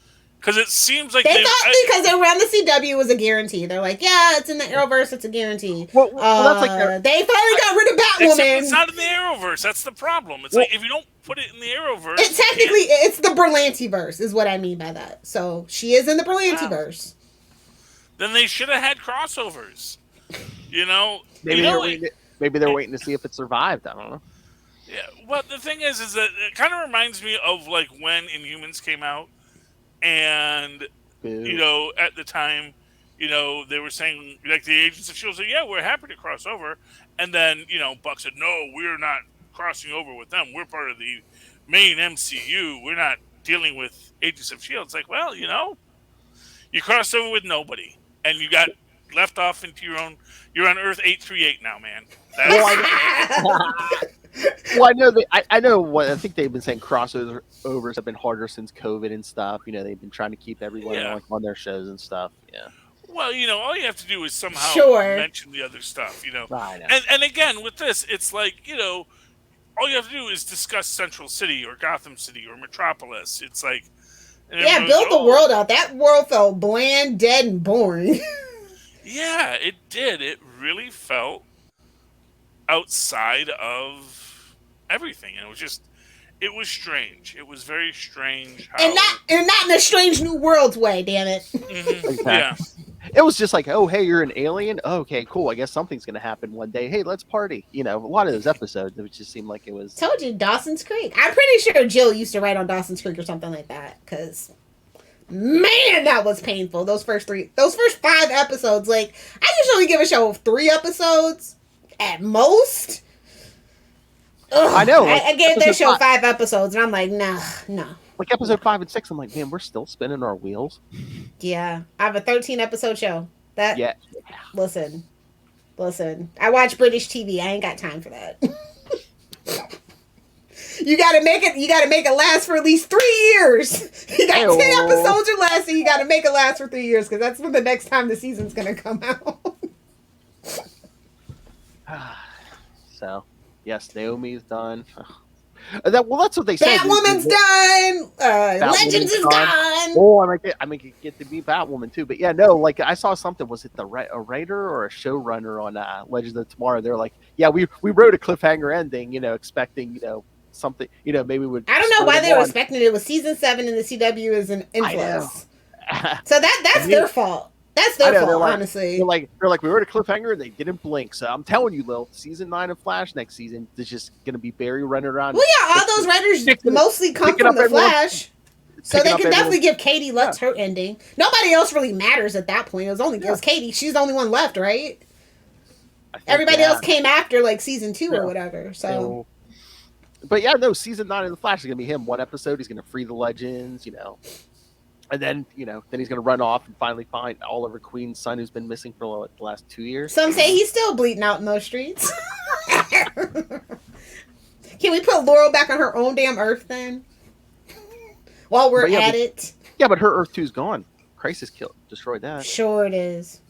[SPEAKER 5] Because it seems like
[SPEAKER 4] they thought because they were on the CW was a guarantee. They're like, yeah, it's in the Arrowverse, it's a guarantee.
[SPEAKER 1] Well, that's like
[SPEAKER 4] they finally got rid of Batwoman.
[SPEAKER 5] It's not in the Arrowverse. That's the problem. It's like if you don't put it in the Arrowverse,
[SPEAKER 4] it's the Berlantiverse, is what I mean by that. So she is in the Berlantiverse.
[SPEAKER 5] Then they should have had crossovers.
[SPEAKER 1] Maybe they're waiting to see if it survived. I don't know.
[SPEAKER 5] Yeah. Well, the thing is that it kind of reminds me of like when Inhumans came out. And, at the time, they were saying, like, the Agents of S.H.I.E.L.D. said, yeah, we're happy to cross over. And then, Buck said, no, we're not crossing over with them. We're part of the main MCU. We're not dealing with Agents of S.H.I.E.L.D. It's like, well, you crossed over with nobody. And you got left off into you're on Earth 838 now, man.
[SPEAKER 1] Well, I know. I think they've been saying crossovers have been harder since COVID and stuff. They've been trying to keep everyone on their shows and stuff. Yeah.
[SPEAKER 5] Well, all you have to do is somehow mention the other stuff.
[SPEAKER 1] I know.
[SPEAKER 5] And again, with this, it's like all you have to do is discuss Central City or Gotham City or Metropolis. It's like
[SPEAKER 4] build the world out. That world felt bland, dead, and boring.
[SPEAKER 5] Yeah, it did. It really felt outside of everything, and it was strange. It was very strange.
[SPEAKER 4] And not in a strange new worlds way, damn it.
[SPEAKER 5] Mm-hmm.
[SPEAKER 1] Exactly.
[SPEAKER 5] Yeah.
[SPEAKER 1] It was just like, oh, hey, you're an alien? Oh, okay, cool. I guess something's going to happen one day. Hey, let's party. A lot of those episodes, it just seemed like it was...
[SPEAKER 4] Told you, Dawson's Creek. I'm pretty sure Jill used to write on Dawson's Creek or something like that, because... Man, that was painful. Those first 5 episodes. Like, I usually give a show 3 episodes at most. Ugh,
[SPEAKER 1] I know.
[SPEAKER 4] I gave that show 5 episodes, and I'm like, no.
[SPEAKER 1] Like episode 5 and 6, I'm like, man, we're still spinning our wheels.
[SPEAKER 4] Yeah, I have a 13-episode show.
[SPEAKER 1] Yeah.
[SPEAKER 4] Listen. I watch British TV. I ain't got time for that. You gotta make it. You gotta make it last for at least 3 years. You got 10 episodes or less, and you gotta make it last for 3 years because that's when the next time the season's gonna come out.
[SPEAKER 1] So, yes, Naomi's done. That's what they said.
[SPEAKER 4] Batwoman's done. Legends is gone.
[SPEAKER 1] Oh, I might get to be Batwoman too. But yeah, no, like I saw something. Was it a writer or a showrunner on Legends of Tomorrow? They're like, yeah, we wrote a cliffhanger ending, expecting something, maybe would.
[SPEAKER 4] I don't know why they were expecting it. It was season 7 and the CW is an influence. So that's their fault. That's their fault, honestly.
[SPEAKER 1] They're like, we wrote a cliffhanger and they didn't blink. So I'm telling you, Lil, season 9 of Flash next season is just going to be Barry running around.
[SPEAKER 4] Well, yeah, all those writers mostly come from the Flash. So they can definitely give Katie Lux her ending. Nobody else really matters at that point. It was Katie. She's the only one left, right? Everybody else came after like season 2 or whatever. So.
[SPEAKER 1] But yeah, no, season 9 of the Flash is going to be him. One episode, he's going to free the Legends, And then, then he's going to run off and finally find Oliver Queen's son who's been missing for the last 2 years.
[SPEAKER 4] Some say he's still bleeding out in those streets. Can we put Laurel back on her own damn Earth then? While we're at it.
[SPEAKER 1] Yeah, but her Earth 2's gone. Crisis destroyed that.
[SPEAKER 4] Sure it is.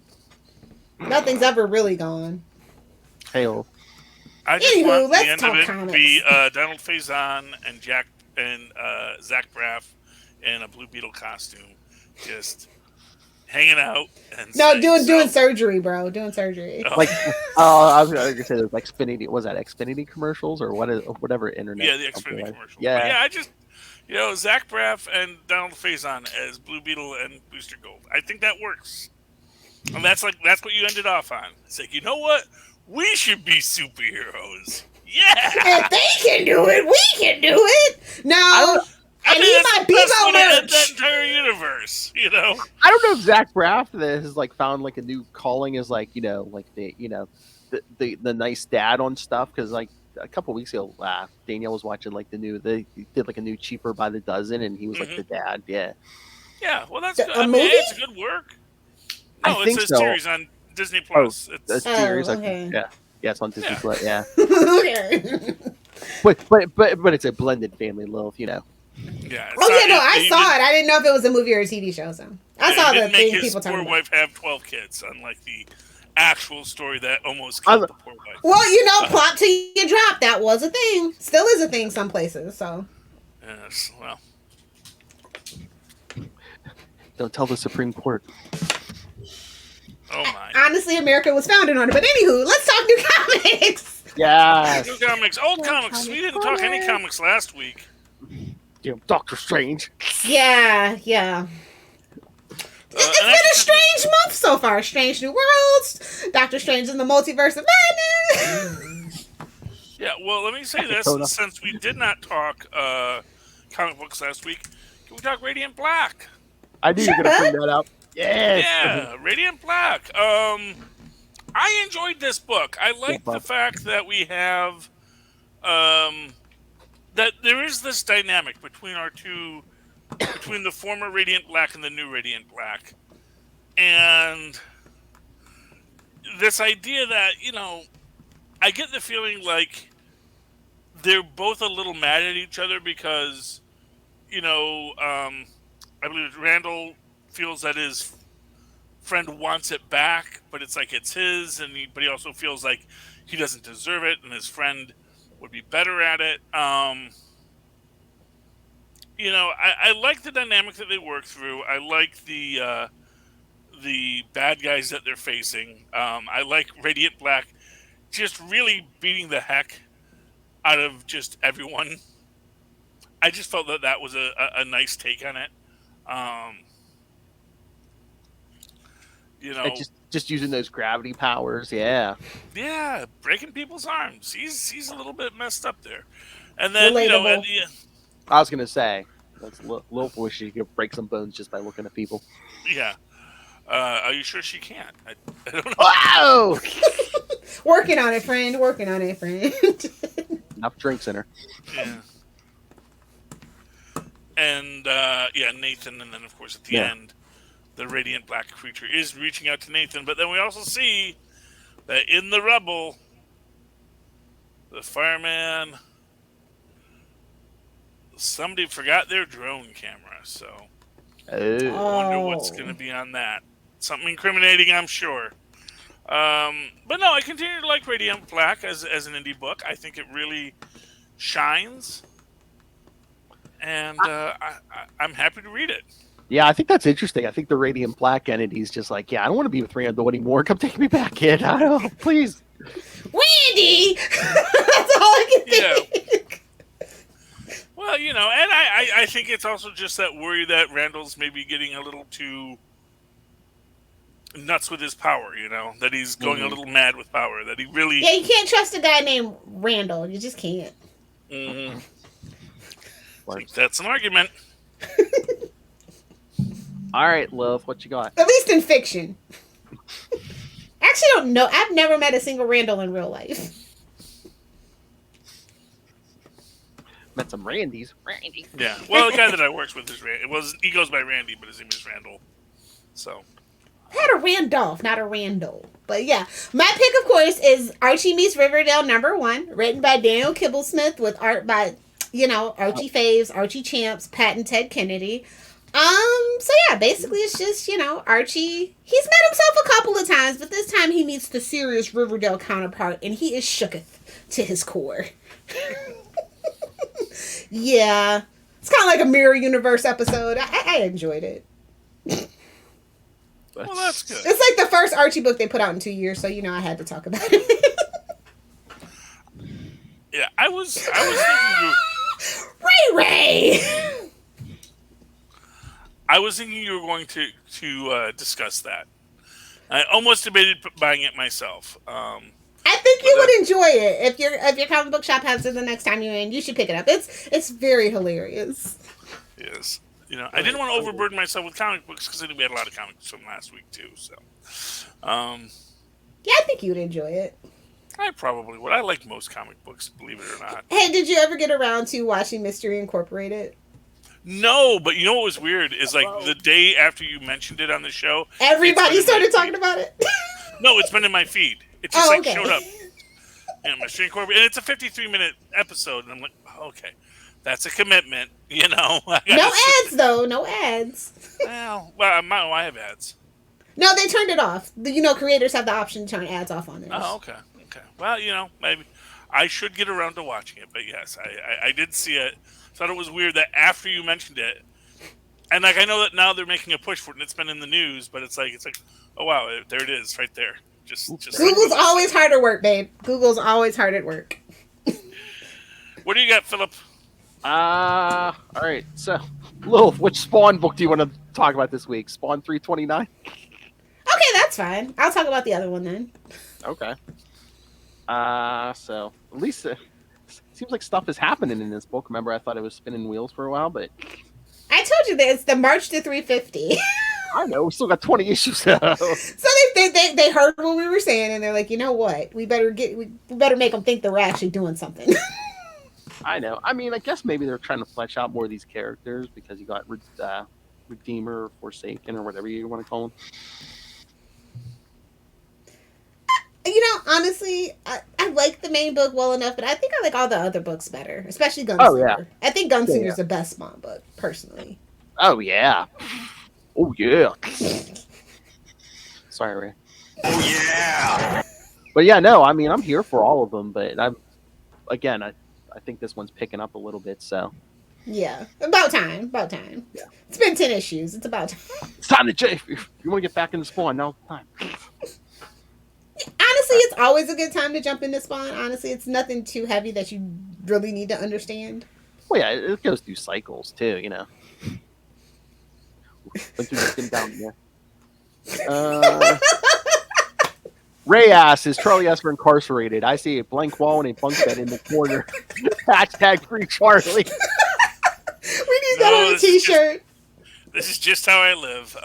[SPEAKER 4] Nothing's ever really gone.
[SPEAKER 1] Hey-oh.
[SPEAKER 5] I just want the end of it
[SPEAKER 4] comics.
[SPEAKER 5] to be Donald Faison and Zach Braff in a Blue Beetle costume, just hanging out and
[SPEAKER 4] doing surgery, bro. Doing surgery.
[SPEAKER 1] Like, I was gonna say there's like Xfinity. Was that Xfinity commercials or whatever internet?
[SPEAKER 5] Yeah, the Xfinity commercials.
[SPEAKER 1] Yeah,
[SPEAKER 5] but yeah. I just Zach Braff and Donald Faison as Blue Beetle and Booster Gold. I think that works, and that's what you ended off on. It's like, you know what? We should be superheroes. Yeah.
[SPEAKER 4] If they can do it, we can do it. No. And he might be
[SPEAKER 5] that entire universe,
[SPEAKER 1] I don't know if Zach Braff has like found like a new calling as like like the nice dad on stuff, because like a couple weeks ago, Danielle was watching like they did like a new Cheaper by the Dozen, and he was like the dad. Yeah.
[SPEAKER 5] Yeah. Well, that's good. I mean, it's good work. No, it's a series on Disney Plus.
[SPEAKER 1] It's a series.
[SPEAKER 4] Okay.
[SPEAKER 1] Yeah, it's on Disney Plus. Yeah.
[SPEAKER 4] Okay.
[SPEAKER 1] But it's a blended family love,
[SPEAKER 5] Yeah.
[SPEAKER 4] I saw it. I didn't know if it was a movie or a TV show. So I saw the thing people talking about.
[SPEAKER 5] Poor wife have 12 kids, unlike the actual story that almost killed the poor wife.
[SPEAKER 4] Well, plot till you drop. That was a thing. Still is a thing some places. So.
[SPEAKER 5] Yes. Well.
[SPEAKER 1] Don't tell the Supreme Court.
[SPEAKER 5] Oh my.
[SPEAKER 4] Honestly, America was founded on it. But anywho, let's talk new comics.
[SPEAKER 1] Yes.
[SPEAKER 5] New comics. Old comics. We didn't talk any comics last week.
[SPEAKER 1] Doctor Strange.
[SPEAKER 4] Yeah. It's been a strange month so far. Strange New Worlds, Doctor Strange in the Multiverse of Madness.
[SPEAKER 5] Yeah, well, let me say this. Since we did not talk comic books last week, can we talk Radiant Black?
[SPEAKER 1] I knew you were going to bring that up. Yes.
[SPEAKER 5] Yeah, Radiant Black. I enjoyed this book. I like the fact that we have... that there is this dynamic between between the former Radiant Black and the new Radiant Black. And this idea that, I get the feeling like they're both a little mad at each other because, I believe Randall feels that his friend wants it back, but it's like it's his, but he also feels like he doesn't deserve it, and his friend would be better at it. I like the dynamic that they work through. I like the bad guys that they're facing. I like Radiant Black just really beating the heck out of just everyone. I just felt that was a nice take on it.
[SPEAKER 1] Just using those gravity powers, yeah,
[SPEAKER 5] breaking people's arms. He's a little bit messed up there, and then
[SPEAKER 1] I was gonna say that's a little boy. She could break some bones just by looking at people.
[SPEAKER 5] Yeah, are you sure she can't? I don't know.
[SPEAKER 1] Whoa!
[SPEAKER 4] Working on it, friend.
[SPEAKER 1] Enough drinks in her.
[SPEAKER 5] Yeah. And Nathan, and then of course at the end, the Radiant Black creature is reaching out to Nathan. But then we also see that in the rubble, the fireman somebody forgot their drone camera, so
[SPEAKER 1] Oh.
[SPEAKER 5] I wonder what's going to be on that. Something incriminating, I'm sure. But no, I continue to like Radiant Black as an indie book. I think it really shines, and I'm happy to read it.
[SPEAKER 1] Yeah, I think that's interesting. I think the Radiant Black entity's just like, yeah, I don't want to be with Randall anymore. Come take me back, kid. I don't know, please.
[SPEAKER 4] Wendy! That's all I can think.
[SPEAKER 5] Well, and I think it's also just that worry that Randall's maybe getting a little too nuts with his power, that he's going a little mad with power, that he really...
[SPEAKER 4] Yeah, you can't trust a guy named Randall. You just can't.
[SPEAKER 5] Mm-hmm. I think that's an argument.
[SPEAKER 1] All right, love, what you got?
[SPEAKER 4] At least in fiction. Actually, I don't know. I've never met a single Randall in real life.
[SPEAKER 1] Met some Randys. Randy.
[SPEAKER 5] Yeah. Well, the guy that I worked with is Randy. He goes by Randy, but his name is Randall. So.
[SPEAKER 4] I had a Randolph, not a Randall. But yeah. My pick, of course, is Archie Meets Riverdale #1, written by Daniel Kibblesmith with art by, Archie Faves, Archie Champs, Pat and Ted Kennedy. So yeah, basically it's just, Archie, he's met himself a couple of times, but this time he meets the serious Riverdale counterpart, and he is shooketh to his core. Yeah. It's kind of like a Mirror Universe episode. I enjoyed it.
[SPEAKER 5] Well, that's good.
[SPEAKER 4] It's like the first Archie book they put out in 2 years, so I had to talk about it.
[SPEAKER 5] Yeah, I was thinking
[SPEAKER 4] Ray!
[SPEAKER 5] I was thinking you were going to discuss that. I almost debated buying it myself.
[SPEAKER 4] I think you would enjoy it if your comic book shop has it the next time you're in. You should pick it up. It's very hilarious.
[SPEAKER 5] Yes, I didn't want to overburden myself with comic books because I knew we had a lot of comics from last week too. So,
[SPEAKER 4] yeah, I think you'd enjoy it.
[SPEAKER 5] I probably would. I like most comic books, believe it or not.
[SPEAKER 4] Hey, did you ever get around to watching Mystery Incorporated?
[SPEAKER 5] No, but you know what was weird is like the day after you mentioned it on the show,
[SPEAKER 4] everybody started talking about it.
[SPEAKER 5] No, it's been in my feed. It just showed up. And Mystery Incorporated, and it's a 53-minute episode, and I'm like, okay, that's a commitment, No
[SPEAKER 4] ads though, no ads.
[SPEAKER 5] Well, I have ads.
[SPEAKER 4] No, they turned it off. Creators have the option to turn ads off on theirs.
[SPEAKER 5] Oh, okay. Well, maybe I should get around to watching it, but yes, I did see it. Thought it was weird that after you mentioned it, and I know that now they're making a push for it, and it's been in the news, but it's like, oh wow, there it is, right there. Just
[SPEAKER 4] Google's always hard at work, babe. Google's always hard at work.
[SPEAKER 5] What do you got, Philip?
[SPEAKER 1] All right. So, Lilith, which Spawn book do you want to talk about this week? Spawn 329?
[SPEAKER 4] Okay, that's fine. I'll talk about the other one then.
[SPEAKER 1] Okay. So at least it seems like stuff is happening in this book. Remember, I thought it was spinning wheels for a while, but
[SPEAKER 4] I told you that it's the March to 350.
[SPEAKER 1] I know, we still got 20 issues though.
[SPEAKER 4] So they heard what we were saying, and they're like, you know what? We better make them think that we're actually doing something.
[SPEAKER 1] I know. I mean, I guess maybe they're trying to flesh out more of these characters because you got Redeemer, Forsaken, or whatever you want to call them.
[SPEAKER 4] Honestly, I like the main book well enough, but I think I like all the other books better, especially Gunslinger.
[SPEAKER 1] Oh, yeah.
[SPEAKER 4] I think Gunslinger's the best Spawn book, personally.
[SPEAKER 1] Oh, yeah. Oh, yeah. Sorry, Ray.
[SPEAKER 6] Oh, yeah.
[SPEAKER 1] But yeah, no, I mean, I'm here for all of them, but I think this one's picking up a little bit, so.
[SPEAKER 4] Yeah. About time. Yeah. It's been 10 issues. It's about time.
[SPEAKER 1] It's time to if you want to get back into Spawn, now's the time.
[SPEAKER 4] Honestly, it's always a good time to jump into Spawn. Honestly, it's nothing too heavy that you really need to understand.
[SPEAKER 1] Well, yeah, it goes through cycles, too, Went through this thing down there. Ray asks, is Charlie Esper incarcerated? I see a blank wall and a bunk bed in the corner. Hashtag free Charlie.
[SPEAKER 4] We need that on a t-shirt.
[SPEAKER 5] This is just how I live.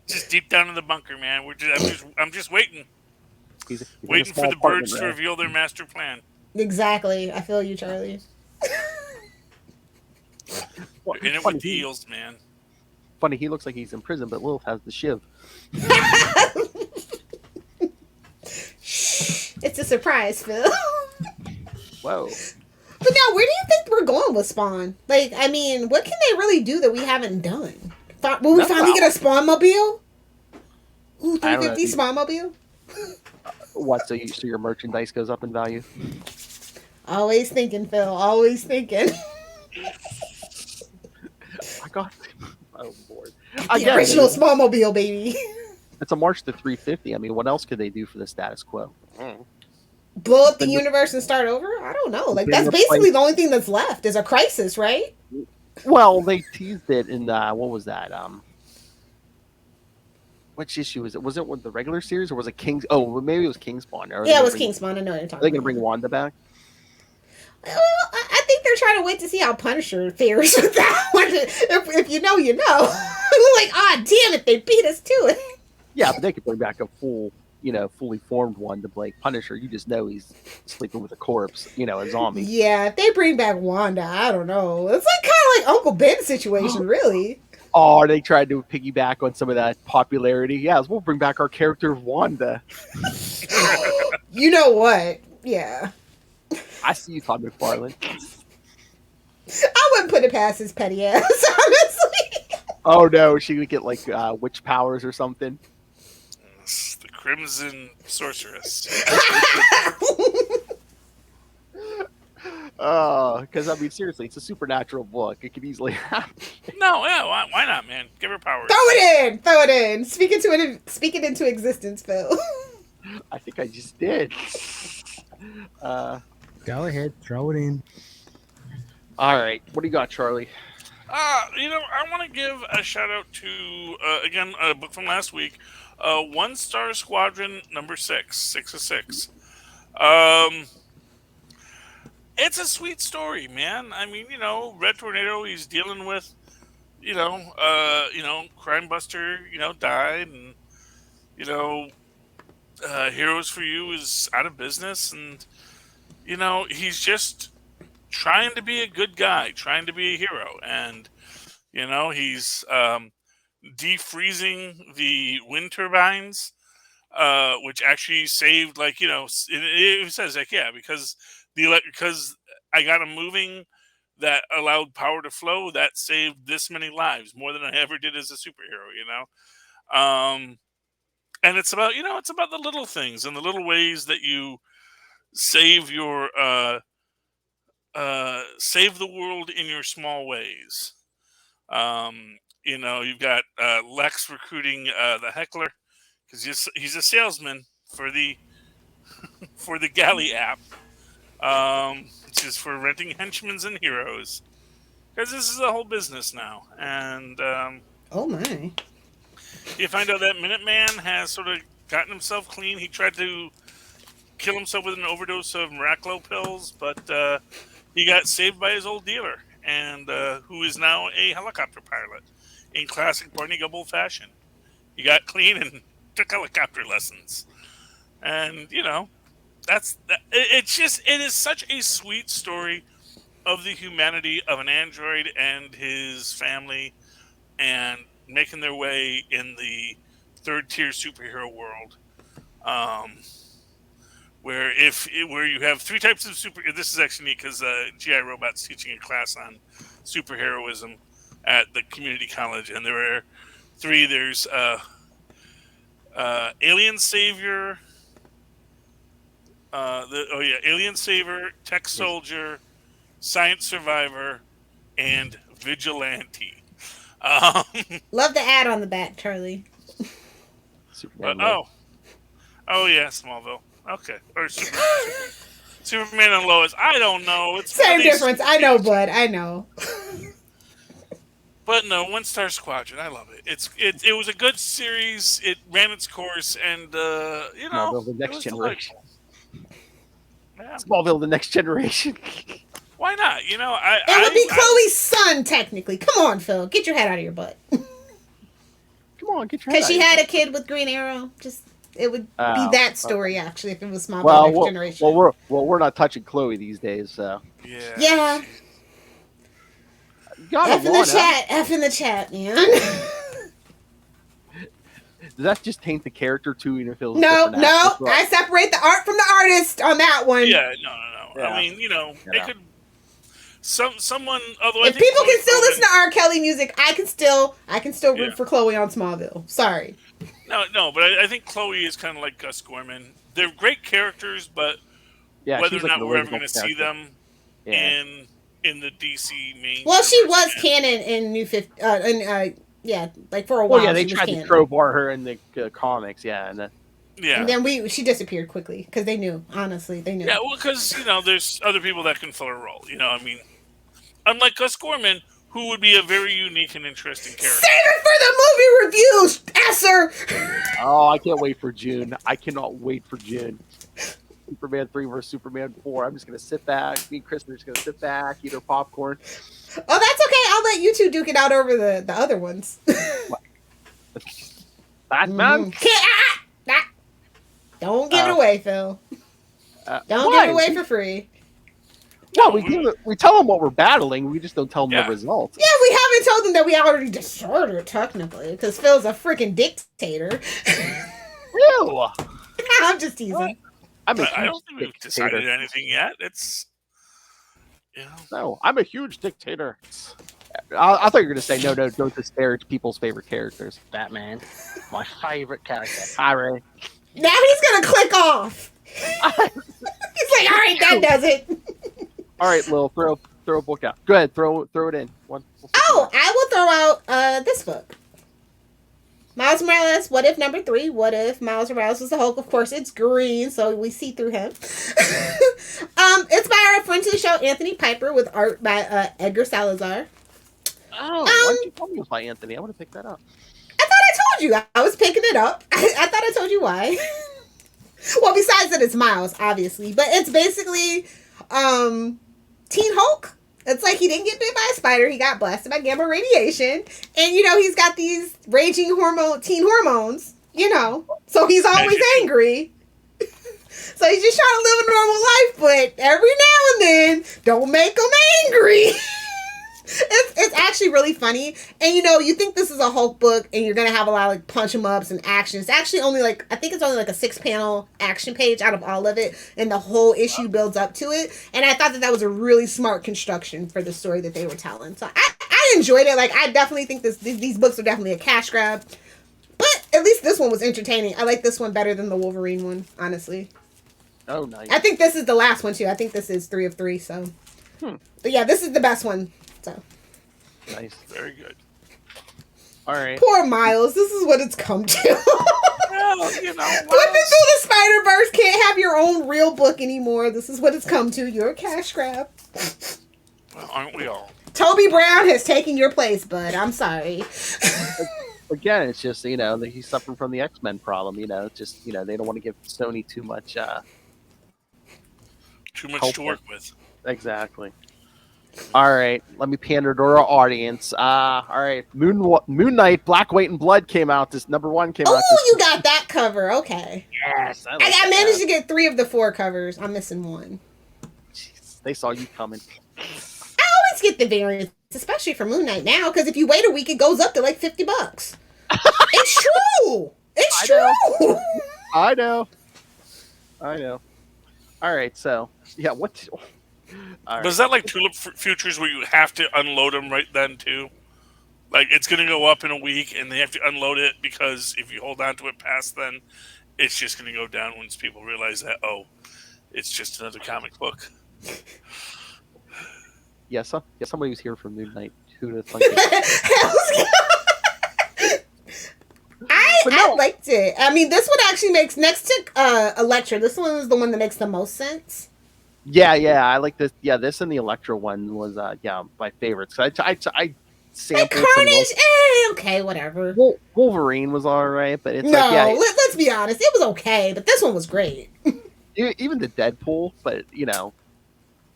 [SPEAKER 5] Just deep down in the bunker, man. I'm just waiting.
[SPEAKER 1] He's
[SPEAKER 5] waiting for the birds to reveal their master plan.
[SPEAKER 4] Exactly. I feel you, Charlie.
[SPEAKER 5] In it with the eels, man.
[SPEAKER 1] Funny, he looks like he's in prison, but Lilith has the shiv.
[SPEAKER 4] It's a surprise, Phil.
[SPEAKER 1] Whoa.
[SPEAKER 4] But now, where do you think we're going with Spawn? Like, I mean, what can they really do that we haven't done? Will we finally get a Spawn mobile? Ooh, 350 Spawn mobile?
[SPEAKER 1] What? So your merchandise goes up in value?
[SPEAKER 4] Always thinking, Phil. Always thinking.
[SPEAKER 1] I got. Oh Lord.
[SPEAKER 4] The original Spawn mobile, baby.
[SPEAKER 1] It's a march to 350. I mean, what else could they do for the status quo?
[SPEAKER 4] Blow up the universe and start over? I don't know. Like, that's basically the only thing that's left is a crisis, right?
[SPEAKER 1] Well, they teased it in what was that? Which issue was it? Was it with the regular series or was it King's? Oh, maybe it was King Spawn.
[SPEAKER 4] Yeah, it was King Spawn. I know what you're talking about.
[SPEAKER 1] Are they going to bring Wanda back?
[SPEAKER 4] Well, I think they're trying to wait to see how Punisher fares with that one. If you know, you know. Like, damn it, they beat us to it.
[SPEAKER 1] Yeah, but they could bring back a fully formed one to play Punisher. You just know he's sleeping with a corpse, a zombie.
[SPEAKER 4] Yeah, if they bring back Wanda, I don't know. It's like kind of like Uncle Ben's situation, really.
[SPEAKER 1] Oh, they tried to piggyback on some of that popularity. Yeah, we'll bring back our character Wanda.
[SPEAKER 4] You know what? Yeah.
[SPEAKER 1] I see you, Todd McFarlane.
[SPEAKER 4] I wouldn't put it past his petty ass, honestly.
[SPEAKER 1] Oh no, she would get like witch powers or something.
[SPEAKER 5] The Crimson Sorceress.
[SPEAKER 1] Because I mean, seriously, it's a supernatural book. It could easily happen.
[SPEAKER 5] No, yeah, why not, man? Give her powers.
[SPEAKER 4] Throw it in. Speak it into existence, Phil.
[SPEAKER 1] I think I just did.
[SPEAKER 7] Go ahead, throw it in.
[SPEAKER 1] All right, what do you got, Charlie?
[SPEAKER 5] I want to give a shout out to again a book from last week, 1 Star Squadron number 6 of 6. It's a sweet story, man. I mean, Red Tornado, he's dealing with, Crime Buster, died, and Heroes for You is out of business, and he's just trying to be a good guy, trying to be a hero, and he's defreezing the wind turbines, which actually saved, it says because because I got them moving that allowed power to flow, that saved this many lives, more than I ever did as a superhero, and it's about the little things and the little ways that you save your save the world in your small ways. You've got Lex recruiting the Heckler because he's a salesman for the Galley app, which is for renting henchmen and heroes. Because this is a whole business now, and
[SPEAKER 4] oh my!
[SPEAKER 5] You find out that Minuteman has sort of gotten himself clean. He tried to kill himself with an overdose of Miraclo pills, but he got saved by his old dealer, and who is now a helicopter pilot in classic Barney Gumble fashion. He got clean and took helicopter lessons, and it is such a sweet story of the humanity of an android and his family, and making their way in the third-tier superhero world, where you have 3 types of super. This is actually neat because GI Robot's teaching a class on superheroism at the community college, and there are 3. There's Alien Savior, Alien Savior, Tech Soldier, Science Survivor, and Vigilante.
[SPEAKER 4] Love the ad on the back, Charlie.
[SPEAKER 5] Oh yeah, Smallville. Okay, or Superman and Lois. I don't know. It's
[SPEAKER 4] same difference. I know, bud. I know.
[SPEAKER 5] But no, 1 Star Squadron. I love it. It was a good series. It ran its course, and
[SPEAKER 1] Smallville, the next generation.
[SPEAKER 5] Yeah.
[SPEAKER 1] Smallville, the next generation.
[SPEAKER 5] Why not?
[SPEAKER 4] It would be Chloe's son, technically. Come on, Phil. Get your head out of your butt.
[SPEAKER 1] Come on, get your head out.
[SPEAKER 4] Because she had a kid with Green Arrow. It would be that story, actually, if it was Smallville Next Generation.
[SPEAKER 1] We're not touching Chloe these days, so.
[SPEAKER 4] Yeah. F in the chat. F in the chat, man.
[SPEAKER 1] Does that just taint the character too?
[SPEAKER 4] No. I separate the art from the artist on that one.
[SPEAKER 5] Yeah, no.
[SPEAKER 1] Yeah.
[SPEAKER 5] I mean, it could someone. Although
[SPEAKER 4] If people can still listen to R. Kelly music, I can still root for Chloe on Smallville. Sorry.
[SPEAKER 5] No, but I think Chloe is kind of like Gus Gorman. They're great characters, but whether or not we're ever going to see them in the DC main.
[SPEAKER 4] Well, she was canon in New 50. Like for a while.
[SPEAKER 1] Well, yeah, they tried to crowbar her in the comics, and
[SPEAKER 4] then she disappeared quickly because they knew. Honestly, they knew.
[SPEAKER 5] Yeah, well, because there's other people that can fill a role. I mean, unlike Gus Gorman, who would be a very unique and interesting character.
[SPEAKER 4] Save it for the movie reviews, Esser!
[SPEAKER 1] Oh, I can't wait for June. I cannot wait for June. Superman 3 versus Superman 4. I'm just going to sit back. Me and Chris are just going to sit back, eat our popcorn.
[SPEAKER 4] Oh, that's okay. I'll let you two duke it out over the other ones.
[SPEAKER 1] Batman?
[SPEAKER 4] Don't give it away, Phil. Don't give it away for free.
[SPEAKER 1] No, we tell them what we're battling. We just don't tell them the results.
[SPEAKER 4] Yeah, we haven't told them that we already destroyed her, technically, because Phil's a freaking dictator.
[SPEAKER 1] Ew.
[SPEAKER 4] I'm just teasing.
[SPEAKER 5] I don't think we've decided anything yet. It's...
[SPEAKER 1] No, I'm a huge dictator. I thought you were going to say, no, don't disparage people's favorite characters.
[SPEAKER 7] Batman, my favorite character.
[SPEAKER 1] Hi, Ray.
[SPEAKER 4] Now he's going to click off. He's like, all right, that does it.
[SPEAKER 1] All right, Lil, throw a book out. Go ahead, throw it in.
[SPEAKER 4] I will throw out this book. Miles Morales, What If number 3. What if Miles Morales was the Hulk? Of course, it's green, so we see through him. It's by our friend to the show, Anthony Piper, with art by Edgar Salazar.
[SPEAKER 1] Oh, why didn't you tell me it was by Anthony? I would have picked that up.
[SPEAKER 4] I thought I told you. I was picking it up. I thought I told you why. Well, besides that, it's Miles, obviously. But it's basically Teen Hulk. It's like he didn't get bit by a spider. He got blasted by gamma radiation. And, he's got these raging teen hormones, So he's always angry. So he's just trying to live a normal life. But every now and then, don't make him angry. It's actually really funny. And, you think this is a Hulk book and you're going to have a lot of punch 'em ups and action. It's actually only I think it's only a 6-panel action page out of all of it. And the whole issue builds up to it. And I thought that was a really smart construction for the story that they were telling. So I enjoyed it. I definitely think these books are definitely a cash grab. But at least this one was entertaining. I like this one better than the Wolverine one, honestly.
[SPEAKER 1] Oh, nice.
[SPEAKER 4] I think this is the last one, too. I think this is 3 of 3, so. But yeah, this is the best one. So
[SPEAKER 1] nice,
[SPEAKER 5] very good.
[SPEAKER 1] All right.
[SPEAKER 4] Poor Miles. This is what it's come to.
[SPEAKER 5] Well,
[SPEAKER 4] Flipping through the Spider-Verse, can't have your own real book anymore. This is what it's come to. You're a cash grab.
[SPEAKER 5] Well, aren't we all?
[SPEAKER 4] Toby Brown has taken your place, bud. I'm sorry.
[SPEAKER 1] Again, it's just he's suffering from the X-Men problem. It's just they don't want to give Sony too much
[SPEAKER 5] to work with.
[SPEAKER 1] Exactly. All right, let me pander to our audience. All right, Moon Knight, Black White and Blood came out. This number 1 came out.
[SPEAKER 4] Oh, you got that cover. Okay.
[SPEAKER 1] Yes.
[SPEAKER 4] I managed to get 3 of the 4 covers. I'm missing 1.
[SPEAKER 1] Jeez, they saw you coming.
[SPEAKER 4] I always get the variants, especially for Moon Knight now, because if you wait a week, it goes up to like $50. It's true. It's true.
[SPEAKER 1] I know. All right, so yeah, what?
[SPEAKER 5] But is that like Tulip Futures where you have to unload them right then too? Like it's going to go up in a week and they have to unload it because if you hold on to it past then, it's just going to go down once people realize that, it's just another comic book.
[SPEAKER 1] Yes, somebody was here from Moon Knight. Who would have thunk it?
[SPEAKER 4] I liked it. I mean, this one actually makes, next to Elektra, this one is the one that makes the most sense.
[SPEAKER 1] Yeah, I like this. Yeah, this and the Elektra one was my favorites. I sampled
[SPEAKER 4] like Carnage. Okay, whatever.
[SPEAKER 1] Wolverine was all right, but it's
[SPEAKER 4] let's be honest, it was okay, but this one was great.
[SPEAKER 1] Even the Deadpool, but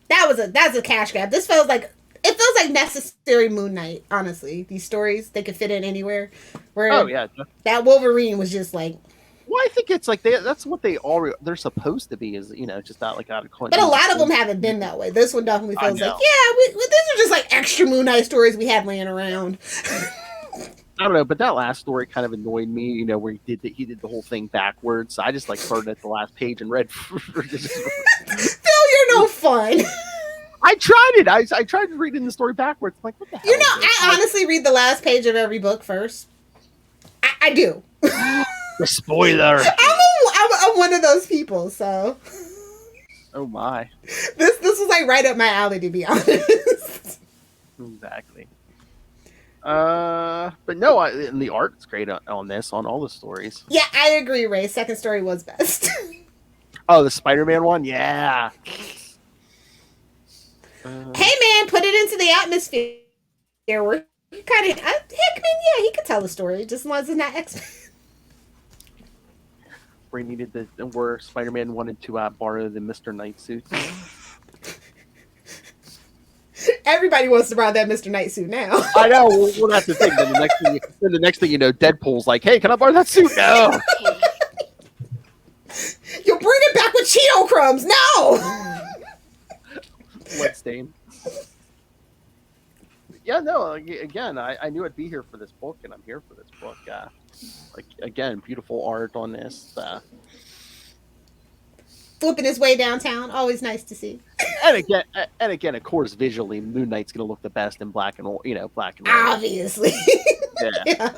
[SPEAKER 4] that's a cash grab. It feels like necessary Moon Knight. Honestly, these stories they could fit in anywhere. Where that Wolverine was just like.
[SPEAKER 1] Well, I think it's like that's what they're supposed to be, is just not like out of context.
[SPEAKER 4] But a lot of them haven't been that way. This one definitely feels like these are just like extra Moon Knight stories we had laying around.
[SPEAKER 1] I don't know, but that last story kind of annoyed me. Where he did the whole thing backwards. So I just started at the last page and read.
[SPEAKER 4] Phil, you're no fun.
[SPEAKER 1] I tried it. I tried reading the story backwards. I'm like, what the hell?
[SPEAKER 4] You know, I honestly read the last page of every book first. I do.
[SPEAKER 1] The spoiler.
[SPEAKER 4] I'm one of those people, so.
[SPEAKER 1] Oh my.
[SPEAKER 4] This was like right up my alley, to be honest.
[SPEAKER 1] Exactly. But no, and the art's great on all the stories.
[SPEAKER 4] Yeah, I agree, Ray. Second story was best.
[SPEAKER 1] Oh, the Spider-Man one? Yeah.
[SPEAKER 4] Hey, man, put it into the atmosphere. Where you kind of, Hickman, yeah, he could tell a story, just as long as it's not X-Men.
[SPEAKER 1] Where Spider-Man wanted to borrow the Mr. Knight suit.
[SPEAKER 4] Everybody wants to borrow that Mr. Knight suit now.
[SPEAKER 1] I know. Well, that's the thing. Then the next thing you know, Deadpool's like, "Hey, can I borrow that suit?" No.
[SPEAKER 4] You'll bring it back with Cheeto crumbs. No.
[SPEAKER 1] Bloodstain. Yeah, no. Again, I knew I'd be here for this book, and I'm here for this book. Again, beautiful art on this.
[SPEAKER 4] Flipping his way downtown, always nice to see.
[SPEAKER 1] And again, of course, visually, Moon Knight's gonna look the best in black and white.
[SPEAKER 4] Obviously. Yeah.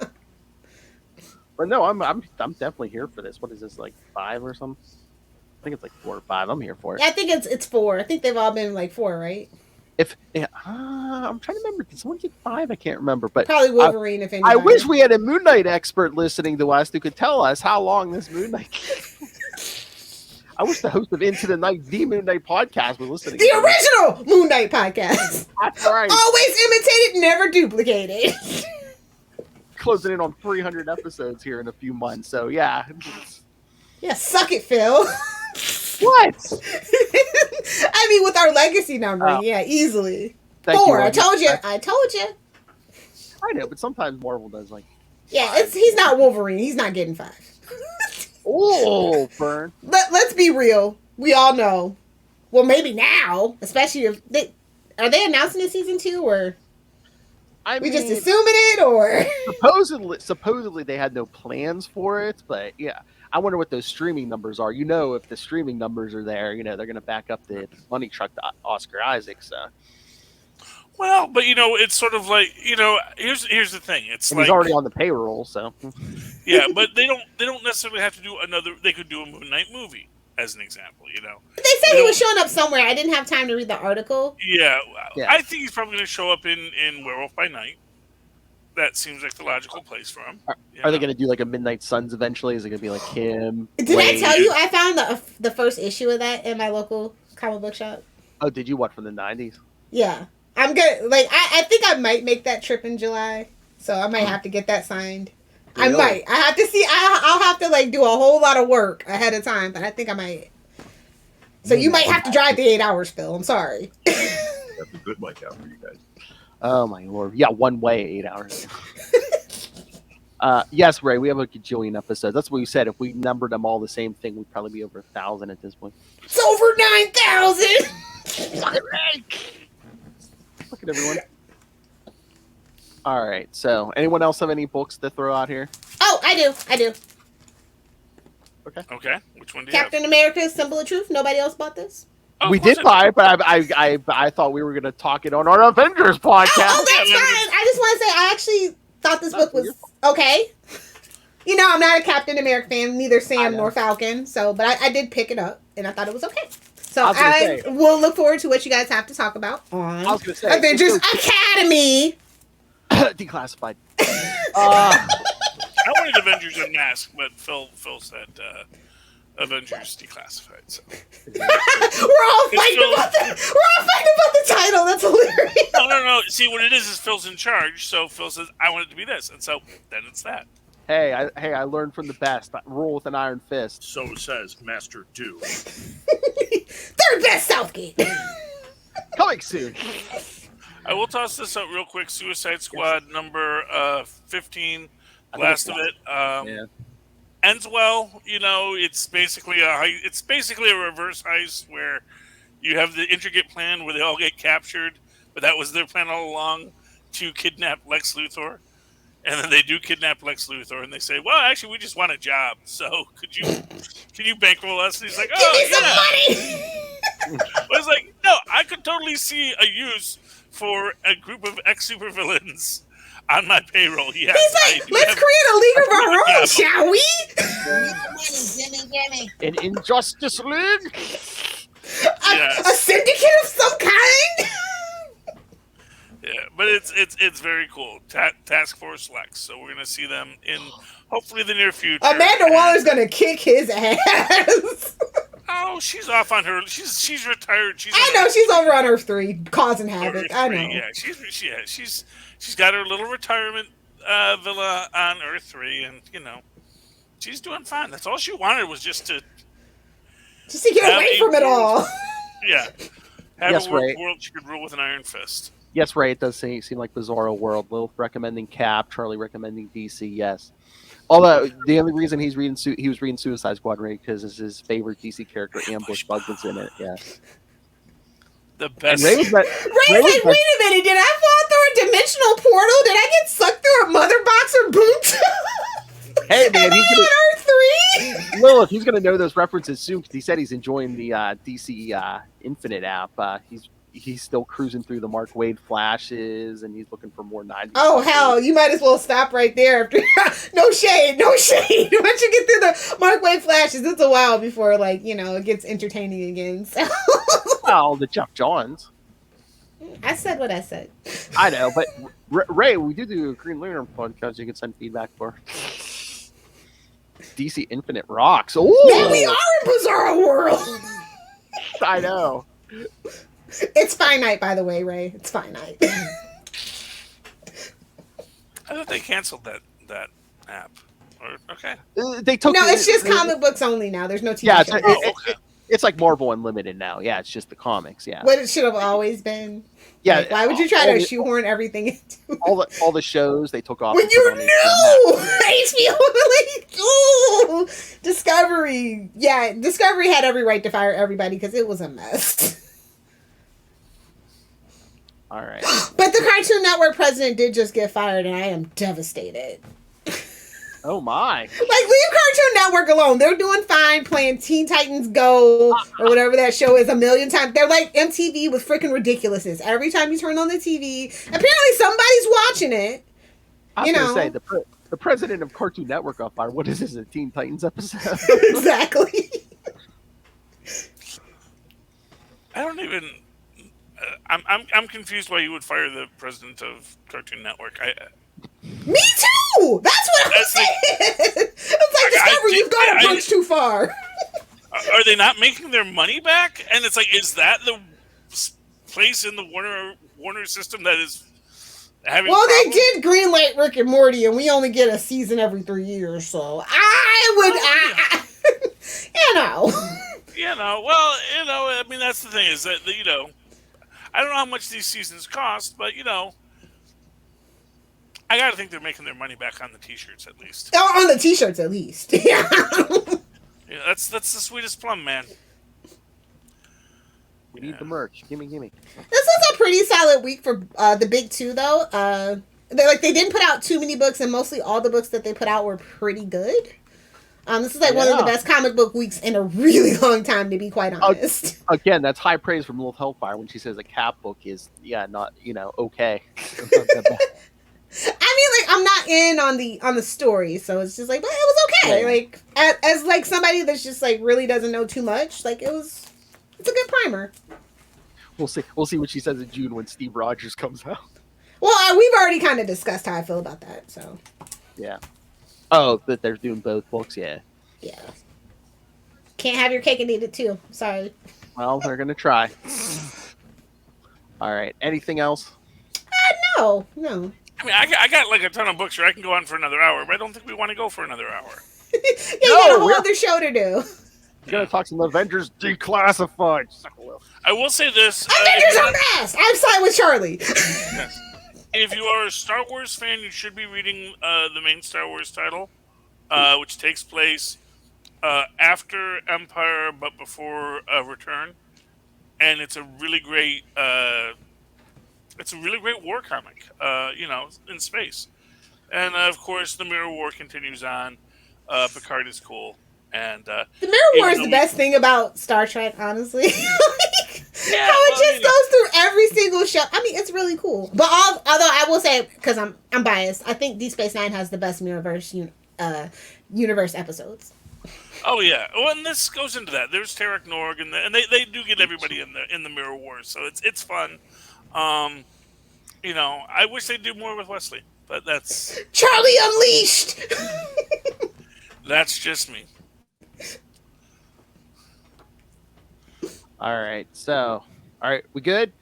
[SPEAKER 1] But no, I'm definitely here for this. What is this, like 5 or something? I think it's like 4 or 5. I'm here for it.
[SPEAKER 4] Yeah, I think it's 4. I think they've all been like 4, right?
[SPEAKER 1] I'm trying to remember. Did someone get 5? I can't remember. But
[SPEAKER 4] probably Wolverine. If anybody.
[SPEAKER 1] I wish we had a Moon Knight expert listening to us who could tell us how long this Moon Knight. I wish the host of Into the Night, the Moon Knight podcast, was listening.
[SPEAKER 4] The original Moon Knight podcast.
[SPEAKER 1] That's right.
[SPEAKER 4] Always imitated, never duplicated.
[SPEAKER 1] Closing in on 300 episodes here in a few months. So yeah.
[SPEAKER 4] Yeah, suck it, Phil.
[SPEAKER 1] What?
[SPEAKER 4] I mean, with our legacy numbering, yeah, easily. 4. I told you. I
[SPEAKER 1] know, but sometimes Marvel does like.
[SPEAKER 4] Yeah, he's not Wolverine. He's not getting 5.
[SPEAKER 1] Oh, burn.
[SPEAKER 4] Let's be real. We all know. Well, maybe now, especially if are they announcing a season 2 or we just assuming it or
[SPEAKER 1] supposedly they had no plans for it, but yeah. I wonder what those streaming numbers are. If the streaming numbers are there, they're going to back up the money truck to Oscar Isaac. So.
[SPEAKER 5] Well, but it's sort of like here's the thing. It's
[SPEAKER 1] and
[SPEAKER 5] like
[SPEAKER 1] he's already on the payroll, so.
[SPEAKER 5] Yeah, but they don't necessarily have to do another. They could do a Moon Knight movie, as an example.
[SPEAKER 4] But they said he was showing up somewhere. I didn't have time to read the article.
[SPEAKER 5] Yeah. I think he's probably going to show up in Werewolf by Night. That seems like the logical place for him.
[SPEAKER 1] Are they going to do like a Midnight Suns eventually? Is it going to be like him?
[SPEAKER 4] Did Wade? I tell you I found the first issue of that in my local comic book shop?
[SPEAKER 1] Oh, did you? What, from the 90s?
[SPEAKER 4] Yeah. I'm good. Like, I think I might make that trip in July, so I might have to get that signed. Really? I might. I have to see. I'll have to like do a whole lot of work ahead of time, but I think I might. So you might have to drive the 8 hours, Phil. I'm sorry.
[SPEAKER 6] That's a good mic out for you guys.
[SPEAKER 1] Oh my lord! Yeah, one way, 8 hours. Yes, Ray. We have a gajillion episodes. That's what we said. If we numbered them all the same thing, we'd probably be over 1,000 at this point.
[SPEAKER 4] It's over 9,000.
[SPEAKER 1] Look at everyone. All right. So, anyone else have any books to throw out here?
[SPEAKER 4] Oh, I do.
[SPEAKER 5] Okay. Which one do you
[SPEAKER 4] Captain America's Symbol of Truth. Nobody else bought this?
[SPEAKER 5] Oh,
[SPEAKER 1] we did buy it, but I thought we were going to talk it on our Avengers podcast.
[SPEAKER 4] Oh, that's fine. I just want to say I actually thought this book was okay. I'm not a Captain America fan, neither Sam nor Falcon. So, but I did pick it up, and I thought it was okay. So I will look forward to what you guys have to talk about on Avengers Academy.
[SPEAKER 1] Declassified.
[SPEAKER 5] I wanted Avengers Unmasked, but Phil said Avengers Declassified. So
[SPEAKER 4] we're all fighting about the title. That's hilarious.
[SPEAKER 5] No. See, what it is Phil's in charge. So Phil says, "I want it to be this," and so then it's that.
[SPEAKER 1] Hey, I learned from the best. I rule with an iron fist.
[SPEAKER 6] So says Master Do.
[SPEAKER 4] Third best Southgate.
[SPEAKER 1] Coming soon.
[SPEAKER 5] I will toss this out real quick. Suicide Squad number 15. Last of it. Ends well. It's basically a reverse heist where you have the intricate plan where they all get captured, but that was their plan all along, to kidnap Lex Luthor. And then they do kidnap Lex Luthor, and they say, "Well, actually, we just want a job. So can you bankroll us?" And he's like, "Oh,
[SPEAKER 4] give me some money."
[SPEAKER 5] was like, no, I could totally see a use for a group of ex-supervillains on my payroll. Yes,
[SPEAKER 4] He's like, let's create a league of our own, shall we?
[SPEAKER 1] An Injustice League?
[SPEAKER 4] A syndicate of some kind?
[SPEAKER 5] Yeah, but it's very cool. Task Force Lex. So we're gonna see them in hopefully the near future.
[SPEAKER 4] Amanda Waller's gonna kick his ass.
[SPEAKER 5] Oh, she's off on her. She's retired.
[SPEAKER 4] I know she's over on Earth 3, causing havoc. I know.
[SPEAKER 5] Yeah, she's got her little retirement villa on Earth 3, and she's doing fine. That's all she wanted was just to
[SPEAKER 4] get away from it all.
[SPEAKER 5] Yeah, have
[SPEAKER 1] Yes,
[SPEAKER 5] a
[SPEAKER 1] right.
[SPEAKER 5] world she could rule with an iron fist.
[SPEAKER 1] Yes, Ray, it does seem like Bizarro World. Lilith recommending Cap, Charlie recommending DC, yes. Although, the only reason he was reading Suicide Squad, Ray, because it's his favorite DC character, Ambush Bug, that's in it, yeah.
[SPEAKER 5] The best.
[SPEAKER 4] Ray's like, wait a minute, did I fall through a dimensional portal? Did I get sucked through a mother box or boot?
[SPEAKER 1] Hey, man,
[SPEAKER 4] he's on Earth 3?
[SPEAKER 1] Lilith, he's going to know those references soon, because he said he's enjoying the DC Infinite app. He's still cruising through the Mark Waid flashes, and he's looking for more 90s.
[SPEAKER 4] Oh, hell, you might as well stop right there. No shade. Once you get through the Mark Waid flashes, it's a while before, it gets entertaining again. So.
[SPEAKER 1] Well, the Jeff Johns.
[SPEAKER 4] I said what I said.
[SPEAKER 1] I know, but Ray, we do a Green Lantern podcast you can send feedback for. DC Infinite rocks. Oh,
[SPEAKER 4] yeah, we are in Bizarro World.
[SPEAKER 1] I know.
[SPEAKER 4] It's finite, by the way, Ray. It's finite.
[SPEAKER 5] I thought they canceled that app. Okay.
[SPEAKER 1] They took.
[SPEAKER 4] No, it's just comic books only now. There's no TV
[SPEAKER 1] Yeah,
[SPEAKER 4] shows.
[SPEAKER 1] it's like Marvel Unlimited now. Yeah, it's just the comics. Yeah.
[SPEAKER 4] What it should have always been.
[SPEAKER 1] Yeah.
[SPEAKER 4] Why would you try to shoehorn everything into
[SPEAKER 1] all the shows they took off?
[SPEAKER 4] when you knew HBO, ooh, Discovery. Yeah, Discovery had every right to fire everybody because it was a mess.
[SPEAKER 1] All right.
[SPEAKER 4] But the Cartoon Network president did just get fired, and I am devastated.
[SPEAKER 1] Oh my!
[SPEAKER 4] Leave Cartoon Network alone. They're doing fine playing Teen Titans Go or whatever that show is a million times. They're like MTV with freaking ridiculousness. Every time you turn on the TV, apparently somebody's watching it.
[SPEAKER 1] I was gonna say the president of Cartoon Network got fired. What is this? A Teen Titans episode?
[SPEAKER 4] Exactly. I
[SPEAKER 5] don't even. I'm confused why you would fire the president of Cartoon Network.
[SPEAKER 4] Me too. That's what I'm saying. It's like Discovery, you've gone a bunch too far.
[SPEAKER 5] Are they not making their money back? And it's like, is that the place in the Warner system that is having?
[SPEAKER 4] Well,
[SPEAKER 5] problems?
[SPEAKER 4] they did greenlight Rick and Morty, and we only get a season every 3 years. So I would,
[SPEAKER 5] I mean, that's the thing is that I don't know how much these seasons cost, but I gotta think they're making their money back on the T-shirts at least.
[SPEAKER 4] Oh, on the T-shirts at least. Yeah.
[SPEAKER 5] Yeah, that's the sweetest plum, man.
[SPEAKER 1] We need the merch. Gimme.
[SPEAKER 4] This was a pretty solid week for the big two, though. They didn't put out too many books, and mostly all the books that they put out were pretty good. This is one of the best comic book weeks in a really long time, to be quite honest.
[SPEAKER 1] Again, that's high praise from Lilith Hellfire when she says a Cap book is not okay.
[SPEAKER 4] I mean, I'm not in on the story, so it's just but it was okay. Yeah. As somebody that's just really doesn't know too much, it's a good primer.
[SPEAKER 1] We'll see what she says in June when Steve Rogers comes out.
[SPEAKER 4] Well, we've already kind of discussed how I feel about that, so.
[SPEAKER 1] Yeah. Oh, that they're doing both books, yeah.
[SPEAKER 4] Yeah. Can't have your cake and eat it too. Sorry.
[SPEAKER 1] Well, they're gonna try. All right. Anything else?
[SPEAKER 4] No.
[SPEAKER 5] I mean, I got a ton of books where I can go on for another hour, but I don't think we want to go for another hour.
[SPEAKER 4] You got a whole other show to do.
[SPEAKER 1] We're gonna talk some Avengers Declassified.
[SPEAKER 5] I will say this:
[SPEAKER 4] Avengers are best. I'm siding with Charlie.
[SPEAKER 5] Yes. If you are a Star Wars fan, you should be reading the main Star Wars title, which takes place after Empire but before Return, and it's a really great war comic, in space. And of course, the Mirror War continues on. Picard is cool. And
[SPEAKER 4] The Mirror War is the best thing about Star Trek, honestly.
[SPEAKER 5] Yeah,
[SPEAKER 4] how it just goes through every single show. I mean, it's really cool. But although I will say, because I'm biased, I think Deep Space Nine has the best Mirrorverse universe episodes.
[SPEAKER 5] Oh yeah, well, and this goes into that. There's Tarek Norg, and they do get everybody in the Mirror Wars, so it's fun. You know, I wish they'd do more with Wesley, but that's
[SPEAKER 4] Charlie Unleashed.
[SPEAKER 5] that's just me.
[SPEAKER 1] All right, we good?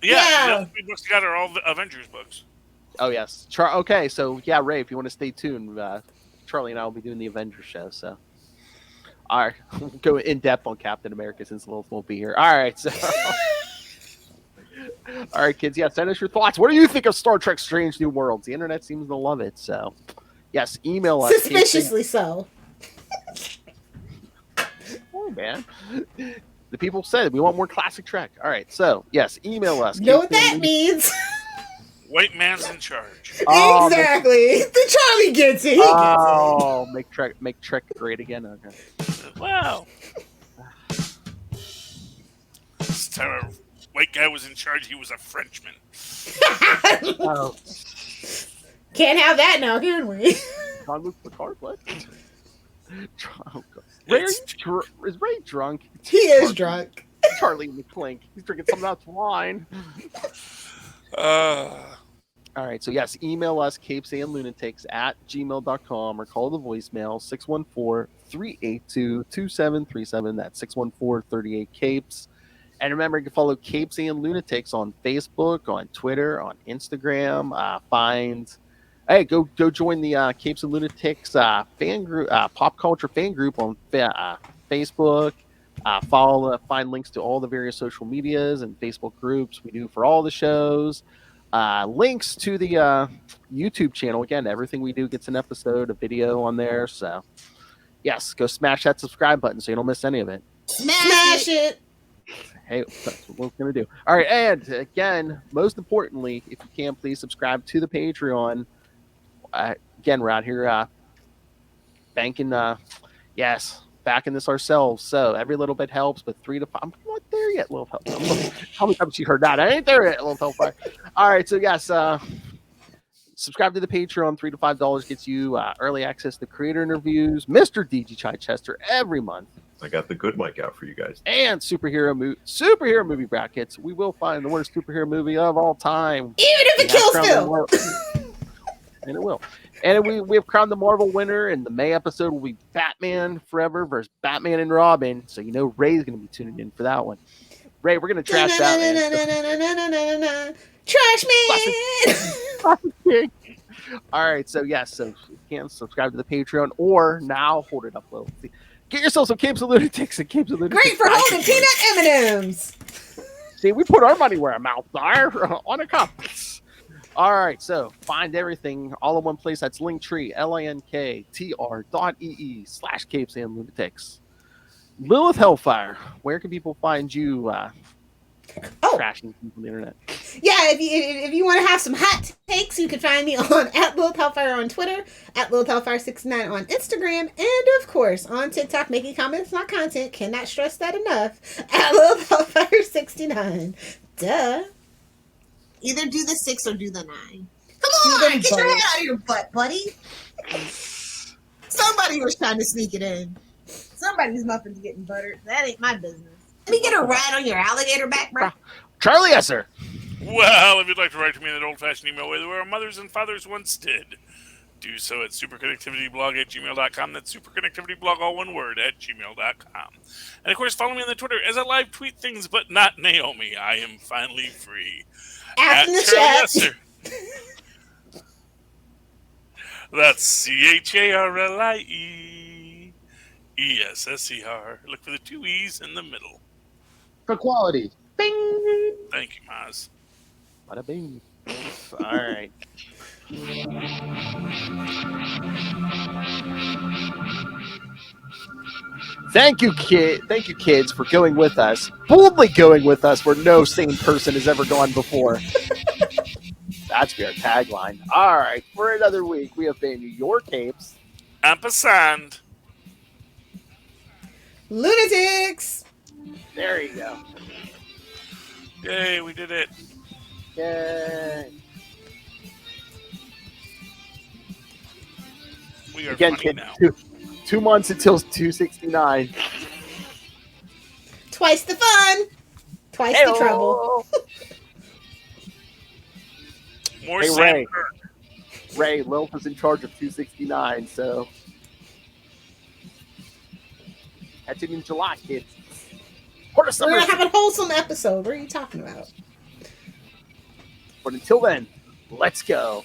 [SPEAKER 5] Yeah. The books got are all the Avengers books.
[SPEAKER 1] Oh yes. Okay, so yeah, Ray, if you want to stay tuned, Charlie and I will be doing the Avengers show. So, all right, we'll go in depth on Captain America since Lilith won't be here. All right, so. All right, kids. Yeah, send us your thoughts. What do you think of Star Trek: Strange New Worlds? The internet seems to love it. So, yes, email us.
[SPEAKER 4] Suspiciously so.
[SPEAKER 1] Oh man. The people said we want more classic Trek. All right, so yes, email us.
[SPEAKER 4] You know what that means?
[SPEAKER 5] White man's in charge.
[SPEAKER 1] Oh,
[SPEAKER 4] exactly. The Charlie gets it. He
[SPEAKER 1] gets it. Make Trek great again. Okay.
[SPEAKER 5] Wow. This time a white guy was in charge. He was a Frenchman.
[SPEAKER 1] Oh.
[SPEAKER 4] Can't have that now, can we?
[SPEAKER 1] Jean-Luc Picard, what? Ray, is Ray drunk?
[SPEAKER 4] He is drunk.
[SPEAKER 1] Charlie McClink. He's drinking something else wine. All right, so yes, email us, CapesandLunatics@gmail.com, or call the voicemail, 614-382-2737. That's 614-38-CAPES. And remember, you can follow Capes and Lunatics on Facebook, on Twitter, on Instagram. Hey, go join the Capes and Lunatics fan group, pop culture fan group on Facebook. Find links to all the various social medias and Facebook groups we do for all the shows. Links to the YouTube channel. Again, everything we do gets an episode, a video on there. So, yes, go smash that subscribe button so you don't miss any of it.
[SPEAKER 4] Smash it.
[SPEAKER 1] Hey, that's what we're going to do. All right, and again, most importantly, if you can, please subscribe to the Patreon. Again, we're out here backing this ourselves. So every little bit helps, but 3 to 5. I'm not there yet, little help. How many times you heard that? I ain't there yet, little help. All right, so yes, subscribe to the Patreon. $3 to $5 gets you early access to creator interviews, Mr. DG Chichester every month.
[SPEAKER 6] I got the good mic out for you guys.
[SPEAKER 1] And superhero movie brackets. We will find the worst superhero movie of all time.
[SPEAKER 4] Even if it kills Phil.
[SPEAKER 1] And it will. And we have crowned the Marvel winner, and the May episode will be Batman Forever versus Batman and Robin. So you know Ray's going to be tuning in for that one. Ray, we're going to trash Batman.
[SPEAKER 4] Trash man.
[SPEAKER 1] All right, so yes, so you can subscribe to the Patreon, or now hold it up, Will. Get yourself some Capes and Lunatics and Capes and Lunatics.
[SPEAKER 4] Great for holding peanut M&Ms.
[SPEAKER 1] See, we put our money where our mouths are on a cup. All right, so find everything all in one place. That's Linktree, linktr.ee/Capes and Lunatics. Lilith Hellfire, where can people find you trashing people on the internet?
[SPEAKER 4] Yeah, if you want to have some hot takes, you can find me on @LilithHellfire on Twitter, @LilithHellfire69 on Instagram, and of course on TikTok, making comments, not content. Cannot stress that enough. @LilithHellfire69. Duh.
[SPEAKER 8] Either do the 6 or do the 9. Come on, get your head out of your butt, buddy. Somebody was trying to sneak it in. Somebody's muffins getting buttered. That ain't my business. Let me get a ride on your alligator back, bro.
[SPEAKER 1] Charlie Esser.
[SPEAKER 5] Well, if you'd like to write to me in that old-fashioned email way that our mothers and fathers once did, do so at superconnectivityblog@gmail.com. That's superconnectivityblog, all one word, @gmail.com. And, of course, follow me on the Twitter as I live tweet things, but not Naomi. I am finally free.
[SPEAKER 4] After the chat.
[SPEAKER 5] That's CharlieEsser. Look for the 2 E's in the middle.
[SPEAKER 1] For quality. Bing.
[SPEAKER 5] Thank you, Maz.
[SPEAKER 1] Bada bing. All right. Thank you, kids, for going with us. Boldly going with us where no sane person has ever gone before. That's our tagline. All right, for another week, we have been your Capes.
[SPEAKER 5] Ampersand.
[SPEAKER 4] Lunatics.
[SPEAKER 1] There you go.
[SPEAKER 5] Yay, we did it.
[SPEAKER 1] Yay.
[SPEAKER 5] We are
[SPEAKER 1] Again,
[SPEAKER 5] funny
[SPEAKER 1] kid,
[SPEAKER 5] now.
[SPEAKER 1] 2 months until 269.
[SPEAKER 4] Twice the fun. Twice the trouble.
[SPEAKER 5] More
[SPEAKER 1] Hey,
[SPEAKER 5] Sam
[SPEAKER 1] Ray.
[SPEAKER 5] Kirk.
[SPEAKER 1] Ray, Lilith is in charge of 269, so that's it in July, kids. Part of
[SPEAKER 4] We're
[SPEAKER 1] summer.
[SPEAKER 4] going to have a wholesome episode. What are you talking about?
[SPEAKER 1] But until then, let's go.